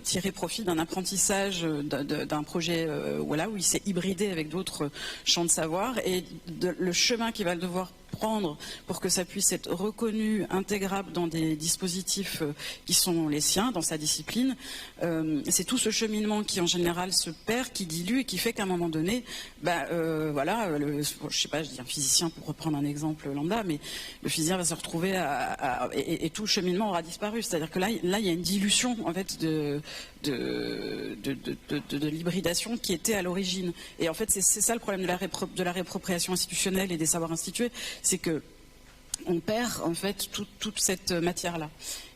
tirer profit d'un apprentissage d'un projet où il s'est hybridé avec d'autres champs de savoir et le chemin qu'il va devoir prendre pour que ça puisse être reconnu, intégrable dans des dispositifs qui sont les siens, dans sa discipline. C'est tout ce cheminement qui en général se perd, qui dilue et qui fait qu'à un moment donné, je sais pas, je dis un physicien pour reprendre un exemple lambda, mais le physicien va se retrouver et tout le cheminement aura disparu. C'est-à-dire que là, il y a une dilution en fait de l'hybridation qui était à l'origine. Et en fait, c'est ça le problème de la réappropriation institutionnelle et des savoirs institués, c'est que on perd en fait toute cette matière-là.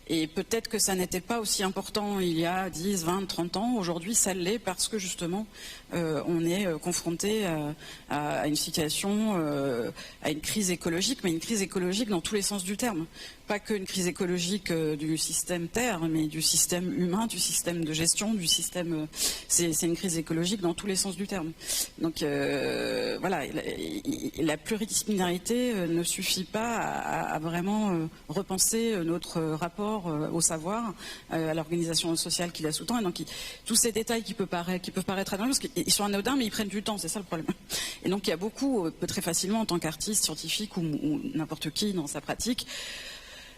Et peut-être que ça n'était pas aussi important il y a 10, 20, 30 ans. Aujourd'hui, ça l'est parce que justement, on est confronté à une situation, à une crise écologique, mais une crise écologique dans tous les sens du terme. Pas qu'une crise écologique du système Terre, mais du système humain, du système de gestion, du système... c'est une crise écologique dans tous les sens du terme. Donc la pluridisciplinarité ne suffit pas à vraiment repenser notre rapport au savoir, à l'organisation sociale qui la sous-tend. Et donc tous ces détails qui peuvent paraître anodins, parce qu'ils sont anodins, mais ils prennent du temps, c'est ça le problème. Et donc il y a beaucoup, peut très facilement en tant qu'artiste, scientifique ou n'importe qui dans sa pratique,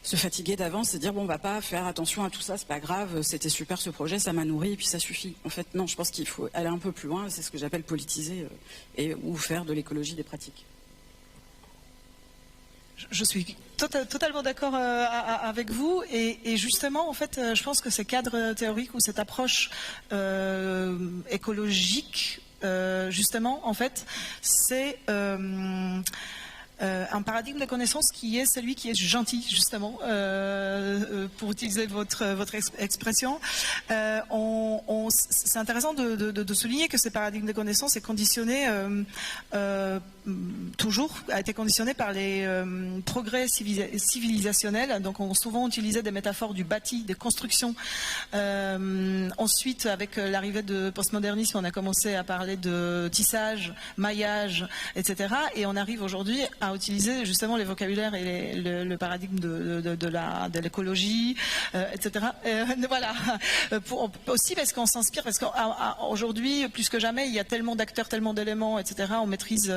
se fatiguer d'avance et dire bon on va pas faire attention à tout ça, c'est pas grave, c'était super ce projet, ça m'a nourri et puis ça suffit. En fait non, je pense qu'il faut aller un peu plus loin, c'est ce que j'appelle politiser ou faire de l'écologie des pratiques. Je suis totalement d'accord avec vous et justement en fait je pense que ces cadres théoriques ou cette approche écologique justement en fait c'est un paradigme de connaissance qui est celui qui est gentil, justement, pour utiliser votre expression. C'est intéressant de souligner que ce paradigme de connaissance est conditionné, a été conditionné par les progrès civilisationnels. Donc, on a souvent utilisé des métaphores du bâti, des constructions. Ensuite, avec l'arrivée de postmodernisme, on a commencé à parler de tissage, maillage, etc. Et on arrive aujourd'hui à utiliser justement les vocabulaires et le paradigme de l'écologie, etc. Voilà. Aussi parce qu'on s'inspire, parce qu'aujourd'hui, plus que jamais, il y a tellement d'acteurs, tellement d'éléments, etc. On maîtrise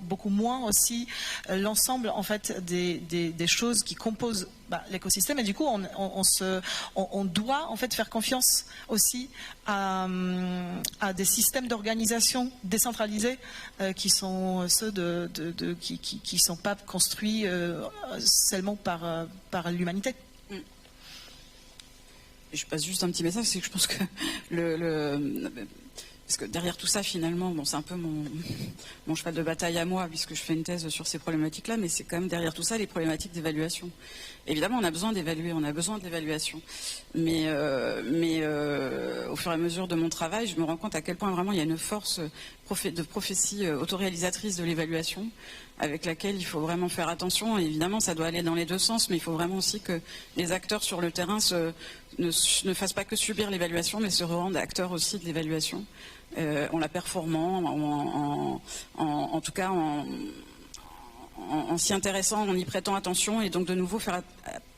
beaucoup moins aussi l'ensemble en fait des choses qui composent l'écosystème, et du coup on doit en fait faire confiance aussi à des systèmes d'organisation décentralisés qui sont ceux qui sont pas construits seulement par l'humanité. Je passe juste un petit message, c'est que je pense que parce que derrière tout ça, finalement, c'est un peu mon cheval de bataille à moi, puisque je fais une thèse sur ces problématiques-là, mais c'est quand même derrière tout ça les problématiques d'évaluation. Évidemment, on a besoin d'évaluer, on a besoin de l'évaluation. Mais au fur et à mesure de mon travail, je me rends compte à quel point vraiment il y a une force de prophétie autoréalisatrice de l'évaluation, avec laquelle il faut vraiment faire attention. Et évidemment, ça doit aller dans les deux sens, mais il faut vraiment aussi que les acteurs sur le terrain ne fassent pas que subir l'évaluation, mais se rendent acteurs aussi de l'évaluation, en la performant, en tout cas en s'y intéressant, en y prêtant attention. Et donc de nouveau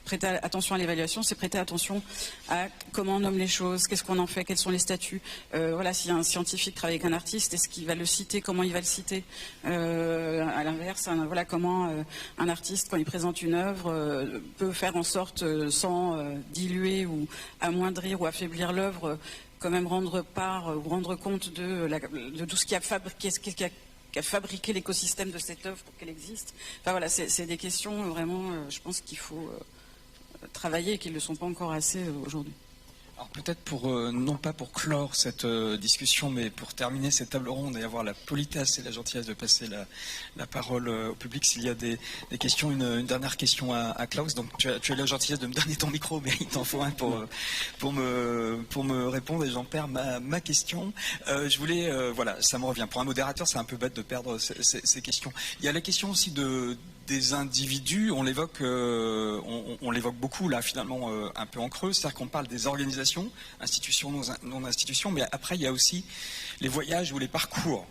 prêter attention à l'évaluation, c'est prêter attention à comment on nomme les choses, qu'est-ce qu'on en fait, quels sont les statuts. Voilà, si un scientifique travaille avec un artiste, est-ce qu'il va le citer, comment il va le citer. À l'inverse, voilà comment un artiste, quand il présente une œuvre, peut faire en sorte, sans diluer ou amoindrir ou affaiblir l'œuvre, quand même rendre part ou rendre compte de tout ce qui a fabriqué l'écosystème de cette œuvre pour qu'elle existe. Enfin voilà, c'est des questions vraiment, je pense qu'il faut travailler et qui ne le sont pas encore assez aujourd'hui. Alors peut-être non pas pour clore cette discussion, mais pour terminer cette table ronde et avoir la politesse et la gentillesse de passer la parole au public, s'il y a des questions, une dernière question à Klaus. Donc tu as la gentillesse de me donner ton micro, mais il t'en faut un pour me répondre, et j'en perds ma question. Je voulais, voilà, ça me revient. Pour un modérateur, c'est un peu bête de perdre ces questions. Il y a la question aussi des individus, on l'évoque beaucoup là finalement un peu en creux, c'est-à-dire qu'on parle des organisations, institutions, non institutions, mais après il y a aussi les voyages ou les parcours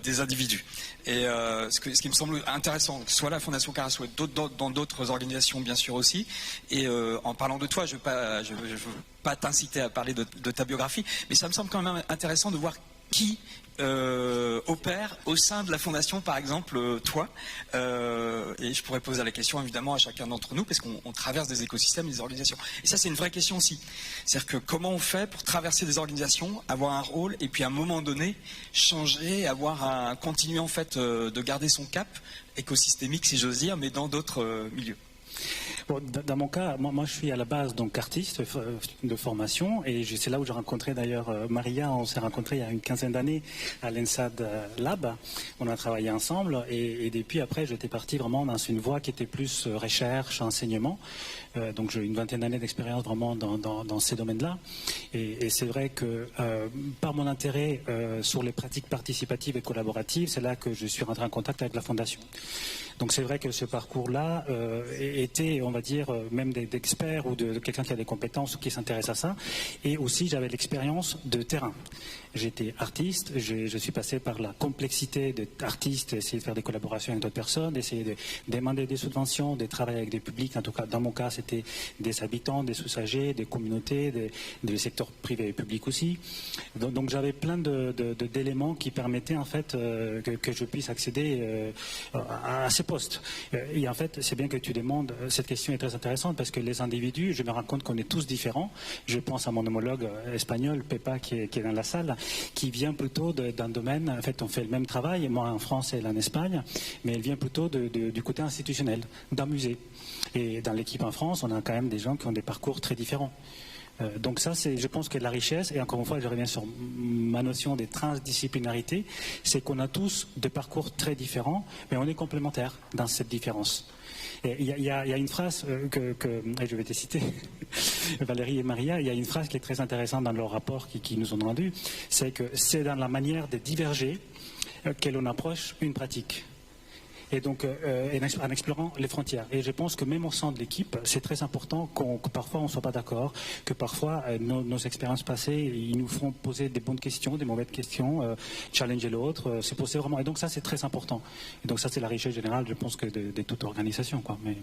des individus. Et ce qui me semble intéressant, que ce soit la Fondation Carasso et dans d'autres organisations bien sûr aussi, et en parlant de toi, je veux pas t'inciter à parler de ta biographie, mais ça me semble quand même intéressant de voir qui opère au sein de la Fondation, par exemple, toi, et je pourrais poser la question évidemment à chacun d'entre nous, parce qu'on traverse des écosystèmes, des organisations. Et ça, c'est une vraie question aussi. C'est-à-dire que comment on fait pour traverser des organisations, avoir un rôle, et puis à un moment donné, changer, continuer en fait de garder son cap écosystémique, si j'ose dire, mais dans d'autres milieux. Bon, dans mon cas, moi je suis à la base donc artiste de formation, et c'est là où j'ai rencontré d'ailleurs Maria. On s'est rencontrés il y a une quinzaine d'années à l'ENSAD Lab. On a travaillé ensemble, et depuis après j'étais parti vraiment dans une voie qui était plus recherche, enseignement. Donc j'ai une vingtaine d'années d'expérience vraiment dans ces domaines-là. Et c'est vrai que par mon intérêt sur les pratiques participatives et collaboratives, c'est là que je suis rentré en contact avec la Fondation. Donc c'est vrai que ce parcours-là était, on va dire, même d'experts ou de quelqu'un qui a des compétences ou qui s'intéresse à ça. Et aussi, j'avais l'expérience de terrain. J'étais artiste, je suis passé par la complexité d'être artiste, essayer de faire des collaborations avec d'autres personnes, d'essayer de demander des subventions, de travailler avec des publics. En tout cas, dans mon cas, c'était des habitants, des usagers, des communautés, des secteurs privés et publics aussi. Donc j'avais plein d'éléments qui permettaient en fait que je puisse accéder à ces postes. Et en fait, c'est bien que tu demandes, cette question est très intéressante parce que les individus, je me rends compte qu'on est tous différents. Je pense à mon homologue espagnol, Pepa, qui est dans la salle, qui vient plutôt d'un domaine, en fait on fait le même travail, moi en France et elle en Espagne, mais elle vient plutôt du côté institutionnel, d'un musée. Et dans l'équipe en France, on a quand même des gens qui ont des parcours très différents. Donc ça, je pense que la richesse, et encore une fois, je reviens sur ma notion des transdisciplinarités, c'est qu'on a tous des parcours très différents, mais on est complémentaires dans cette différence. Il y a une phrase et je vais te citer, Valérie et Maria, il y a une phrase qui est très intéressante dans leur rapport qui nous ont rendu, c'est que c'est dans la manière de diverger que l'on approche une pratique. Et donc, en explorant les frontières. Et je pense que même au sein de l'équipe, c'est très important que parfois on ne soit pas d'accord, que parfois nos expériences passées, ils nous feront poser des bonnes questions, des mauvaises questions, challenger l'autre, se poser vraiment. Et donc ça, c'est très important. Et donc ça, c'est la richesse générale, je pense, que de toute organisation, quoi. Mais...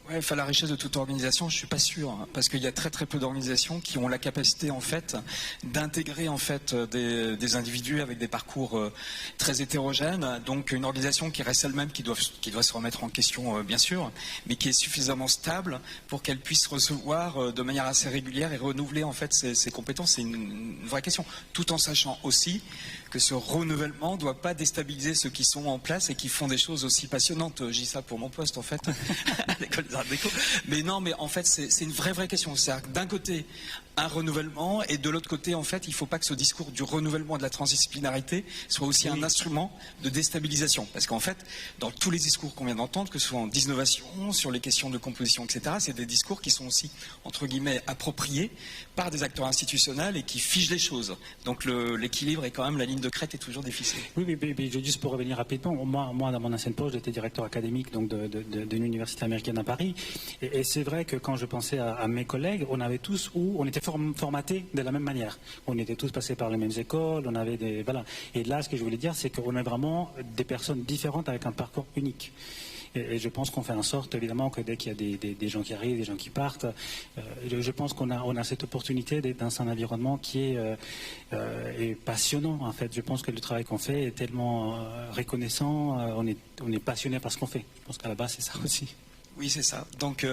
Ouais, enfin, la richesse de toute organisation, je suis pas sûr, hein, parce qu'il y a très très peu d'organisations qui ont la capacité en fait d'intégrer en fait des individus avec des parcours très hétérogènes. Donc une organisation qui reste elle-même, qui doit se remettre en question bien sûr, mais qui est suffisamment stable pour qu'elle puisse recevoir de manière assez régulière et renouveler en fait ses compétences. C'est une vraie question, tout en sachant aussi que ce renouvellement ne doit pas déstabiliser ceux qui sont en place et qui font des choses aussi passionnantes. Je dis ça pour mon poste en fait, à l'école des arts déco. Mais non, mais en fait c'est une vraie question. C'est-à-dire que d'un côté un renouvellement et de l'autre côté en fait il ne faut pas que ce discours du renouvellement et de la transdisciplinarité soit aussi un instrument de déstabilisation. Parce qu'en fait dans tous les discours qu'on vient d'entendre, que ce soit en d'innovation, sur les questions de composition, etc., c'est des discours qui sont aussi entre guillemets appropriés par des acteurs institutionnels et qui figent les choses. Donc l'équilibre est quand même, la ligne de crête est toujours difficile. Oui, mais juste pour revenir rapidement, moi dans mon ancienne poste, j'étais directeur académique donc d'une université américaine à Paris. Et c'est vrai que quand je pensais à mes collègues, on avait tous, on était formatés de la même manière. On était tous passés par les mêmes écoles, on avait des... Voilà. Et là, ce que je voulais dire, c'est qu'on est vraiment des personnes différentes avec un parcours unique. Et je pense qu'on fait en sorte, évidemment, que dès qu'il y a des gens qui arrivent, des gens qui partent, je pense qu'on a cette opportunité d'être dans un environnement qui est passionnant, en fait. Je pense que le travail qu'on fait est tellement reconnaissant, on est passionné par ce qu'on fait. Je pense qu'à la base, c'est ça aussi. Oui, c'est ça. Donc,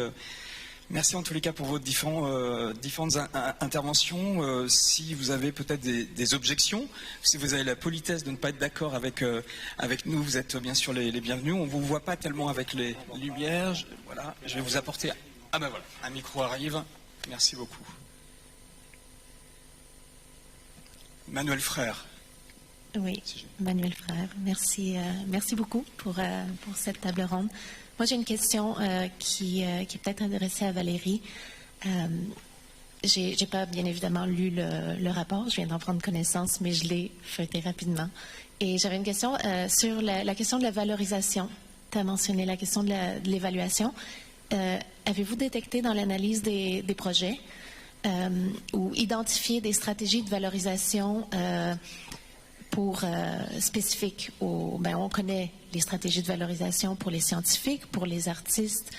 merci en tous les cas pour vos différentes interventions. Si vous avez peut-être des objections, si vous avez la politesse de ne pas être d'accord avec nous, vous êtes bien sûr les bienvenus. On ne vous voit pas tellement avec les lumières. Voilà, je vais vous apporter... Ah ben voilà, un micro arrive. Merci beaucoup. Manuel Frère. Oui, Manuel Frère. Merci beaucoup pour cette table ronde. Moi, j'ai une question qui est peut-être adressée à Valérie. J'ai pas bien évidemment lu le rapport, je viens d'en prendre connaissance, mais je l'ai feuilleté rapidement. Et j'avais une question sur la question de la valorisation. Tu as mentionné la question de l'évaluation. Avez-vous détecté dans l'analyse des projets ou identifié des stratégies de valorisation spécifiques on connaît les stratégies de valorisation pour les scientifiques, pour les artistes,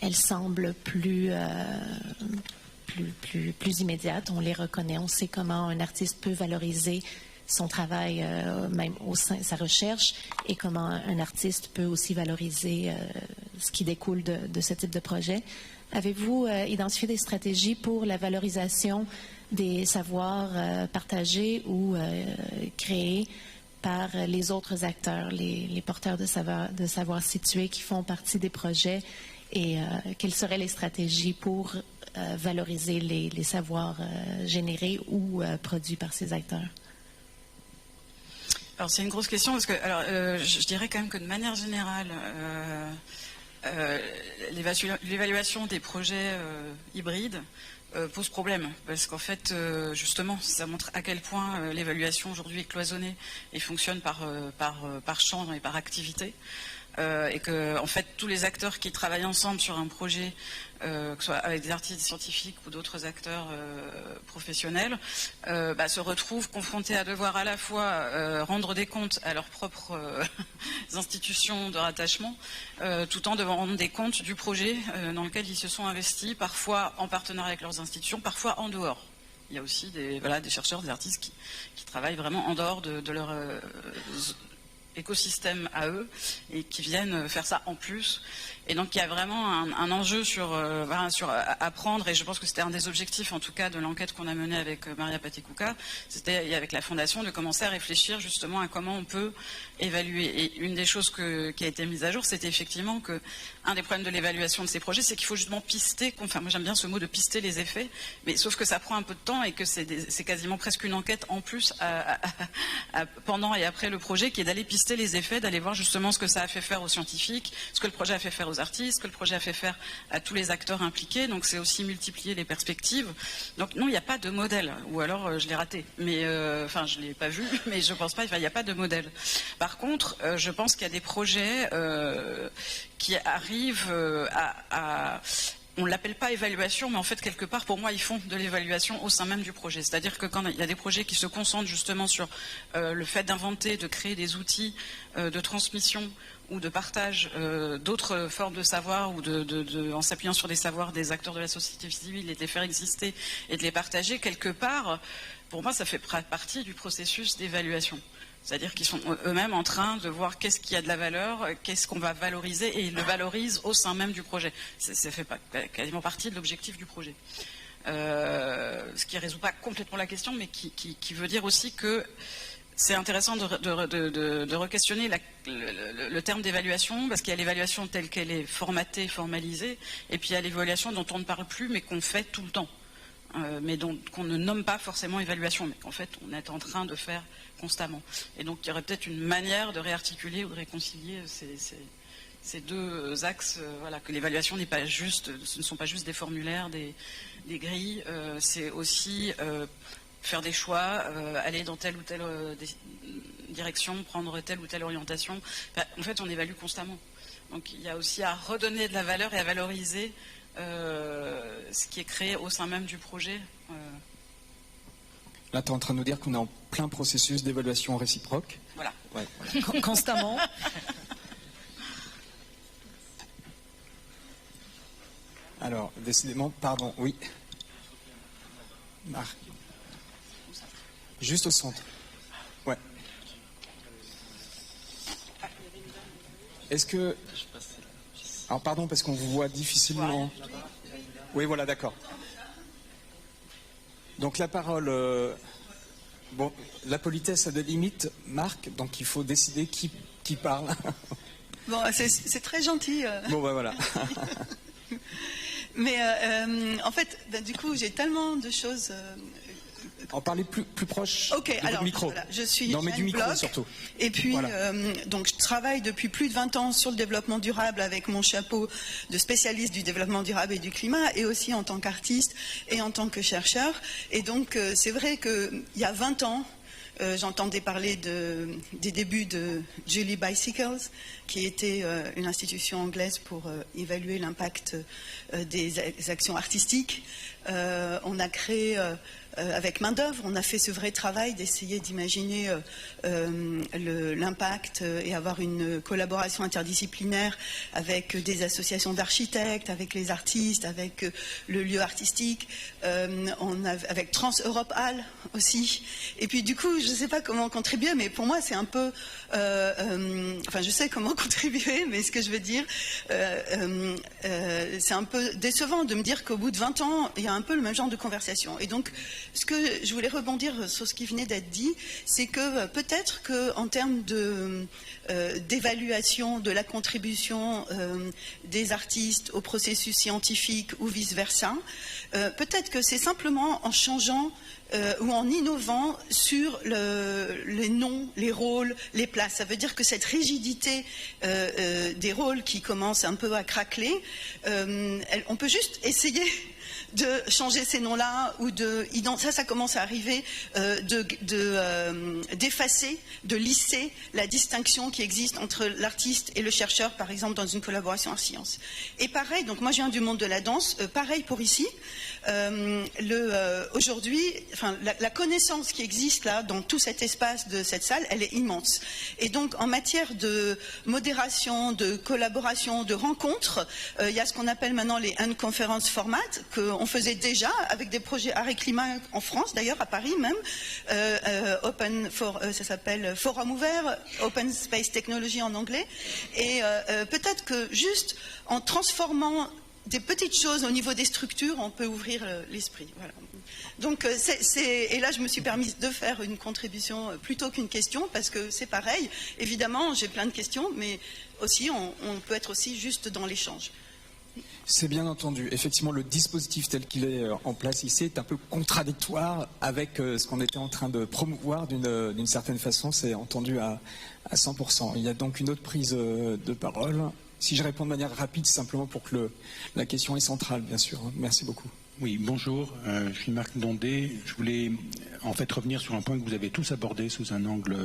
elles semblent plus immédiates, on les reconnaît, on sait comment un artiste peut valoriser son travail, même au sein de sa recherche, et comment un artiste peut aussi valoriser ce qui découle de ce type de projet. Avez-vous identifié des stratégies pour la valorisation des savoirs partagés ou créés par les autres acteurs, les porteurs de savoir situés qui font partie des projets, et quelles seraient les stratégies pour valoriser les savoirs générés ou produits par ces acteurs? Alors c'est une grosse question parce que je dirais quand même que de manière générale l'évaluation des projets hybrides pose problème, parce qu'en fait, justement, ça montre à quel point l'évaluation aujourd'hui est cloisonnée et fonctionne par champ et par activité. Et que, en fait, tous les acteurs qui travaillent ensemble sur un projet, que ce soit avec des artistes scientifiques ou d'autres acteurs professionnels, se retrouvent confrontés à devoir à la fois rendre des comptes à leurs propres institutions de rattachement, tout en devant rendre des comptes du projet dans lequel ils se sont investis, parfois en partenariat avec leurs institutions, parfois en dehors. Il y a aussi des chercheurs, des artistes qui travaillent vraiment en dehors de leur écosystème à eux et qui viennent faire ça en plus. Et donc il y a vraiment un enjeu sur apprendre, et je pense que c'était un des objectifs en tout cas de l'enquête qu'on a menée avec Maria Patekouka, c'était avec la Fondation de commencer à réfléchir justement à comment on peut évaluer. Et une des choses qui a été mise à jour, c'était effectivement que un des problèmes de l'évaluation de ces projets, c'est qu'il faut justement pister, enfin moi j'aime bien ce mot de pister les effets, mais sauf que ça prend un peu de temps et que c'est quasiment presque une enquête en plus pendant et après le projet, qui est d'aller pister les effets, d'aller voir justement ce que ça a fait faire aux scientifiques, ce que le projet a fait faire aux aux artistes, que le projet a fait faire à tous les acteurs impliqués. Donc c'est aussi multiplier les perspectives. Donc non, il n'y a pas de modèle. Ou alors je l'ai raté. Mais enfin, je l'ai pas vu, mais je pense pas. Enfin, il n'y a pas de modèle. Par contre, je pense qu'il y a des projets qui arrivent on ne l'appelle pas évaluation, mais en fait, quelque part, pour moi, ils font de l'évaluation au sein même du projet. C'est-à-dire que quand il y a des projets qui se concentrent justement sur le fait d'inventer, de créer des outils de transmission ou de partage d'autres formes de savoir, ou en s'appuyant sur des savoirs des acteurs de la société civile, et de les faire exister et de les partager, quelque part, pour moi, ça fait partie du processus d'évaluation. C'est-à-dire qu'ils sont eux-mêmes en train de voir qu'est-ce qui a de la valeur, qu'est-ce qu'on va valoriser, et ils le valorisent au sein même du projet. Ça fait quasiment partie de l'objectif du projet. Ce qui ne résout pas complètement la question, mais qui veut dire aussi que c'est intéressant de re-questionner le terme d'évaluation, parce qu'il y a l'évaluation telle qu'elle est formatée, formalisée, et puis il y a l'évaluation dont on ne parle plus, mais qu'on fait tout le temps. Mais qu'on ne nomme pas forcément évaluation, mais qu'en fait on est en train de faire constamment. Et donc il y aurait peut-être une manière de réarticuler ou de réconcilier ces deux axes, voilà, que l'évaluation n'est pas juste, ce ne sont pas juste des formulaires, des grilles, c'est aussi faire des choix, aller dans telle ou telle direction, prendre telle ou telle orientation. Enfin, en fait, on évalue constamment. Donc il y a aussi à redonner de la valeur et à valoriser ce qui est créé au sein même du projet. Là, tu es en train de nous dire qu'on est en plein processus d'évaluation réciproque. Voilà. Ouais. Constamment. Alors, décidément, pardon, oui. Marc. Juste au centre. Ouais. Est-ce que... Alors, pardon, parce qu'on vous voit difficilement... Oui, voilà, d'accord. Donc la parole... Bon, la politesse a des limites, Marc, donc il faut décider qui parle. Bon, c'est très gentil. Bon, ben voilà. Mais en fait, du coup, j'ai tellement de choses... En parler plus proche du micro. Voilà, je suis non, mais du micro Bloch, surtout. Et puis, voilà. donc, je travaille depuis plus de 20 ans sur le développement durable avec mon chapeau de spécialiste du développement durable et du climat, et aussi en tant qu'artiste et en tant que chercheur. Et donc, c'est vrai qu'il y a 20 ans, j'entendais parler des débuts de Julie Bicycles, qui était une institution anglaise pour évaluer l'impact des actions artistiques. On a créé... avec main d'œuvre, on a fait ce vrai travail d'essayer d'imaginer l'impact et avoir une collaboration interdisciplinaire avec des associations d'architectes, avec les artistes, avec le lieu artistique, avec Trans Europe Hall aussi. Et puis du coup, je ne sais pas comment contribuer, mais pour moi c'est un peu... enfin, je sais comment contribuer, mais ce que je veux dire, c'est un peu décevant de me dire qu'au bout de 20 ans, il y a un peu le même genre de conversation. Et donc, ce que je voulais rebondir sur ce qui venait d'être dit, c'est que peut-être qu'en termes d'évaluation de la contribution des artistes au processus scientifique ou vice-versa, peut-être que c'est simplement en changeant ou en innovant sur les noms, les rôles, les places. Ça veut dire que cette rigidité des rôles qui commence un peu à craqueler, on peut juste essayer de changer ces noms-là, ou ça commence à arriver, d'effacer, de lisser la distinction qui existe entre l'artiste et le chercheur, par exemple dans une collaboration en sciences. Et pareil, donc moi je viens du monde de la danse, pareil pour ici. Aujourd'hui, enfin, la connaissance qui existe là dans tout cet espace de cette salle, elle est immense. Et donc en matière de modération, de collaboration, de rencontres, il y a ce qu'on appelle maintenant les unconference formats, qu'on faisait déjà avec des projets art et climat en France, d'ailleurs à Paris même, ça s'appelle Forum ouvert, Open Space Technology en anglais. Et peut-être que juste en transformant des petites choses au niveau des structures, on peut ouvrir l'esprit. Voilà. Donc, et là, je me suis permise de faire une contribution plutôt qu'une question, parce que c'est pareil. Évidemment, j'ai plein de questions, mais aussi, on peut être aussi juste dans l'échange. C'est bien entendu. Effectivement, le dispositif tel qu'il est en place ici est un peu contradictoire avec ce qu'on était en train de promouvoir d'une certaine façon. C'est entendu à 100%. Il y a donc une autre prise de parole. Si je réponds de manière rapide, c'est simplement pour que la question est centrale, bien sûr. Merci beaucoup. Oui, bonjour, je suis Marc Dondé. Je voulais en fait revenir sur un point que vous avez tous abordé sous un angle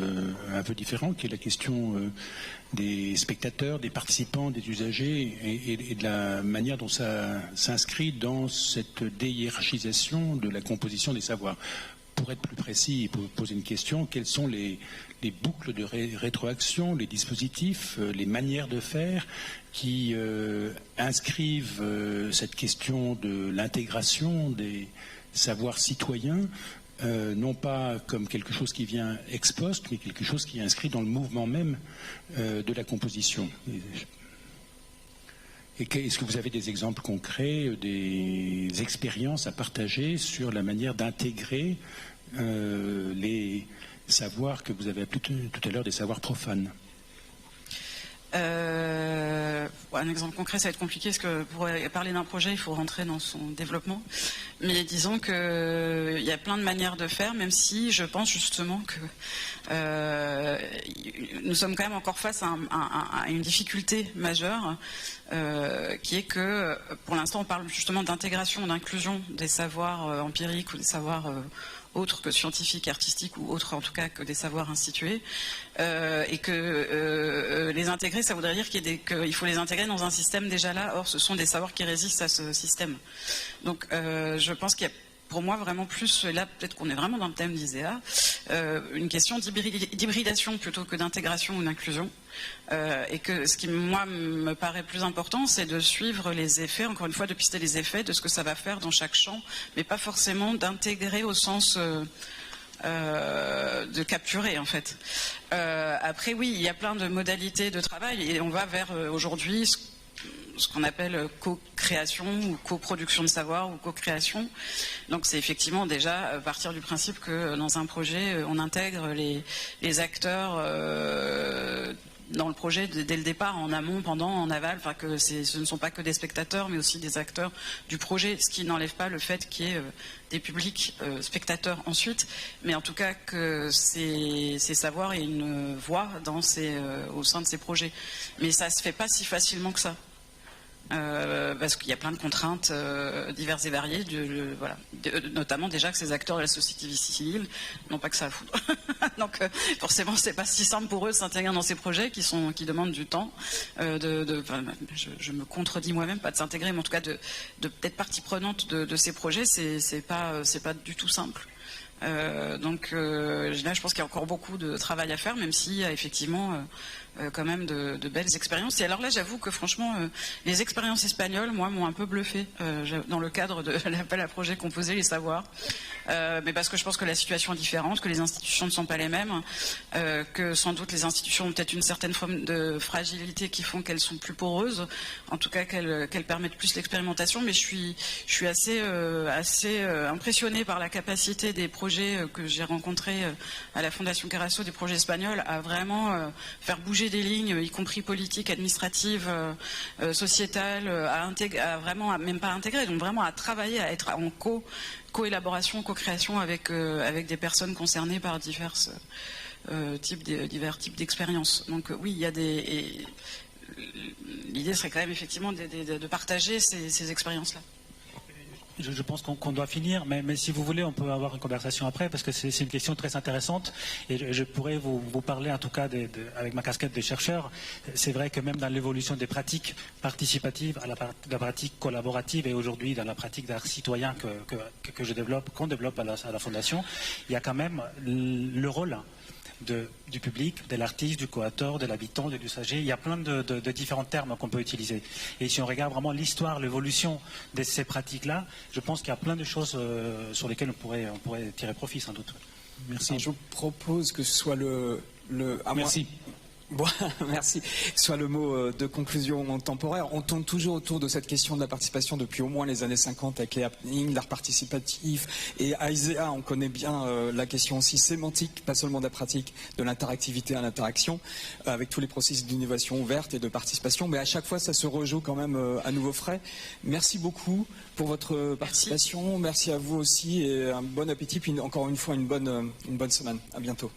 un peu différent, qui est la question des spectateurs, des participants, des usagers et de la manière dont ça s'inscrit dans cette déhiérarchisation de la composition des savoirs. Pour être plus précis et pour poser une question, quelles sont les boucles de rétroaction, les dispositifs, les manières de faire qui inscrivent cette question de l'intégration des savoirs citoyens, non pas comme quelque chose qui vient ex post, mais quelque chose qui est inscrit dans le mouvement même de la composition. Et est-ce que vous avez des exemples concrets, des expériences à partager sur la manière d'intégrer les savoirs que vous avez appelés tout à l'heure des savoirs profanes? Un exemple concret, ça va être compliqué parce que pour parler d'un projet, il faut rentrer dans son développement. Mais disons qu'il y a plein de manières de faire, même si je pense justement que nous sommes quand même encore face à une difficulté majeure, qui est que pour l'instant on parle justement d'intégration, d'inclusion des savoirs empiriques ou des savoirs autres que scientifiques, artistiques ou autres en tout cas que des savoirs institués, et que les intégrer, ça voudrait dire qu'il faut les intégrer dans un système déjà là. Or, ce sont des savoirs qui résistent à ce système. Donc, je pense qu'il y a pour moi vraiment plus, et là peut-être qu'on est vraiment dans le thème d'ISEA, une question d'hybridation plutôt que d'intégration ou d'inclusion. Et que ce qui, moi, me paraît plus important, c'est de suivre les effets, encore une fois, de pister les effets de ce que ça va faire dans chaque champ, mais pas forcément d'intégrer au sens de capturer, en fait. Après, oui, il y a plein de modalités de travail, et on va vers, aujourd'hui, ce qu'on appelle co-création ou coproduction de savoir ou co-création. Donc c'est effectivement déjà partir du principe que dans un projet, on intègre les acteurs dans le projet dès le départ, en amont, pendant, en aval, enfin que ce ne sont pas que des spectateurs, mais aussi des acteurs du projet, ce qui n'enlève pas le fait qu'il y ait des publics spectateurs ensuite, mais en tout cas que ces savoirs aient une voix au sein de ces projets. Mais ça ne se fait pas si facilement que ça. Parce qu'il y a plein de contraintes diverses et variées, voilà. Notamment déjà que ces acteurs de la société civile n'ont pas que ça à foutre. Donc forcément c'est pas si simple pour eux de s'intégrer dans ces projets qui demandent du temps. Je me contredis moi-même, pas de s'intégrer, mais en tout cas d'être partie prenante de ces projets, c'est pas du tout simple. Donc là je pense qu'il y a encore beaucoup de travail à faire, même s'il y a effectivement quand même de belles expériences. Et alors là j'avoue que franchement les expériences espagnoles, moi, m'ont un peu bluffé dans le cadre de l'appel à projet Composer les savoirs, mais parce que je pense que la situation est différente, que les institutions ne sont pas les mêmes, que sans doute les institutions ont peut-être une certaine forme de fragilité qui font qu'elles sont plus poreuses, en tout cas qu'elles permettent plus l'expérimentation. Mais je suis assez impressionnée par la capacité des projets que j'ai rencontrés à la Fondation Carasso, des projets espagnols, à vraiment faire bouger des lignes, y compris politiques, administratives, sociétales, à vraiment, même pas intégrer, donc vraiment à travailler, à être en co-élaboration, co-création avec des personnes concernées par divers types d'expériences. Donc oui, il y a l'idée serait quand même effectivement de partager ces expériences-là. Je pense qu'on doit finir, mais si vous voulez, on peut avoir une conversation après, parce que c'est une question très intéressante, et je pourrais vous parler, en tout cas, avec ma casquette de chercheur. C'est vrai que même dans l'évolution des pratiques participatives, à la pratique collaborative, et aujourd'hui dans la pratique d'art citoyen qu'on développe à la Fondation, il y a quand même le rôle du public, de l'artiste, du co-auteur, de l'habitant, de l'usager. Il y a plein de différents termes qu'on peut utiliser. Et si on regarde vraiment l'histoire, l'évolution de ces pratiques-là, je pense qu'il y a plein de choses sur lesquelles on pourrait tirer profit, sans doute. Merci. Je propose que ce soit Merci. Bon, merci. Soit le mot de conclusion temporaire. On tourne toujours autour de cette question de la participation depuis au moins les années 50 avec les happenings, l'art participatif. Et à ISEA, on connaît bien la question aussi sémantique, pas seulement de la pratique, de l'interactivité à l'interaction, avec tous les processus d'innovation ouverte et de participation. Mais à chaque fois, ça se rejoue quand même à nouveau frais. Merci beaucoup pour votre participation. Merci à vous aussi et un bon appétit. Puis encore une fois, une bonne semaine. À bientôt.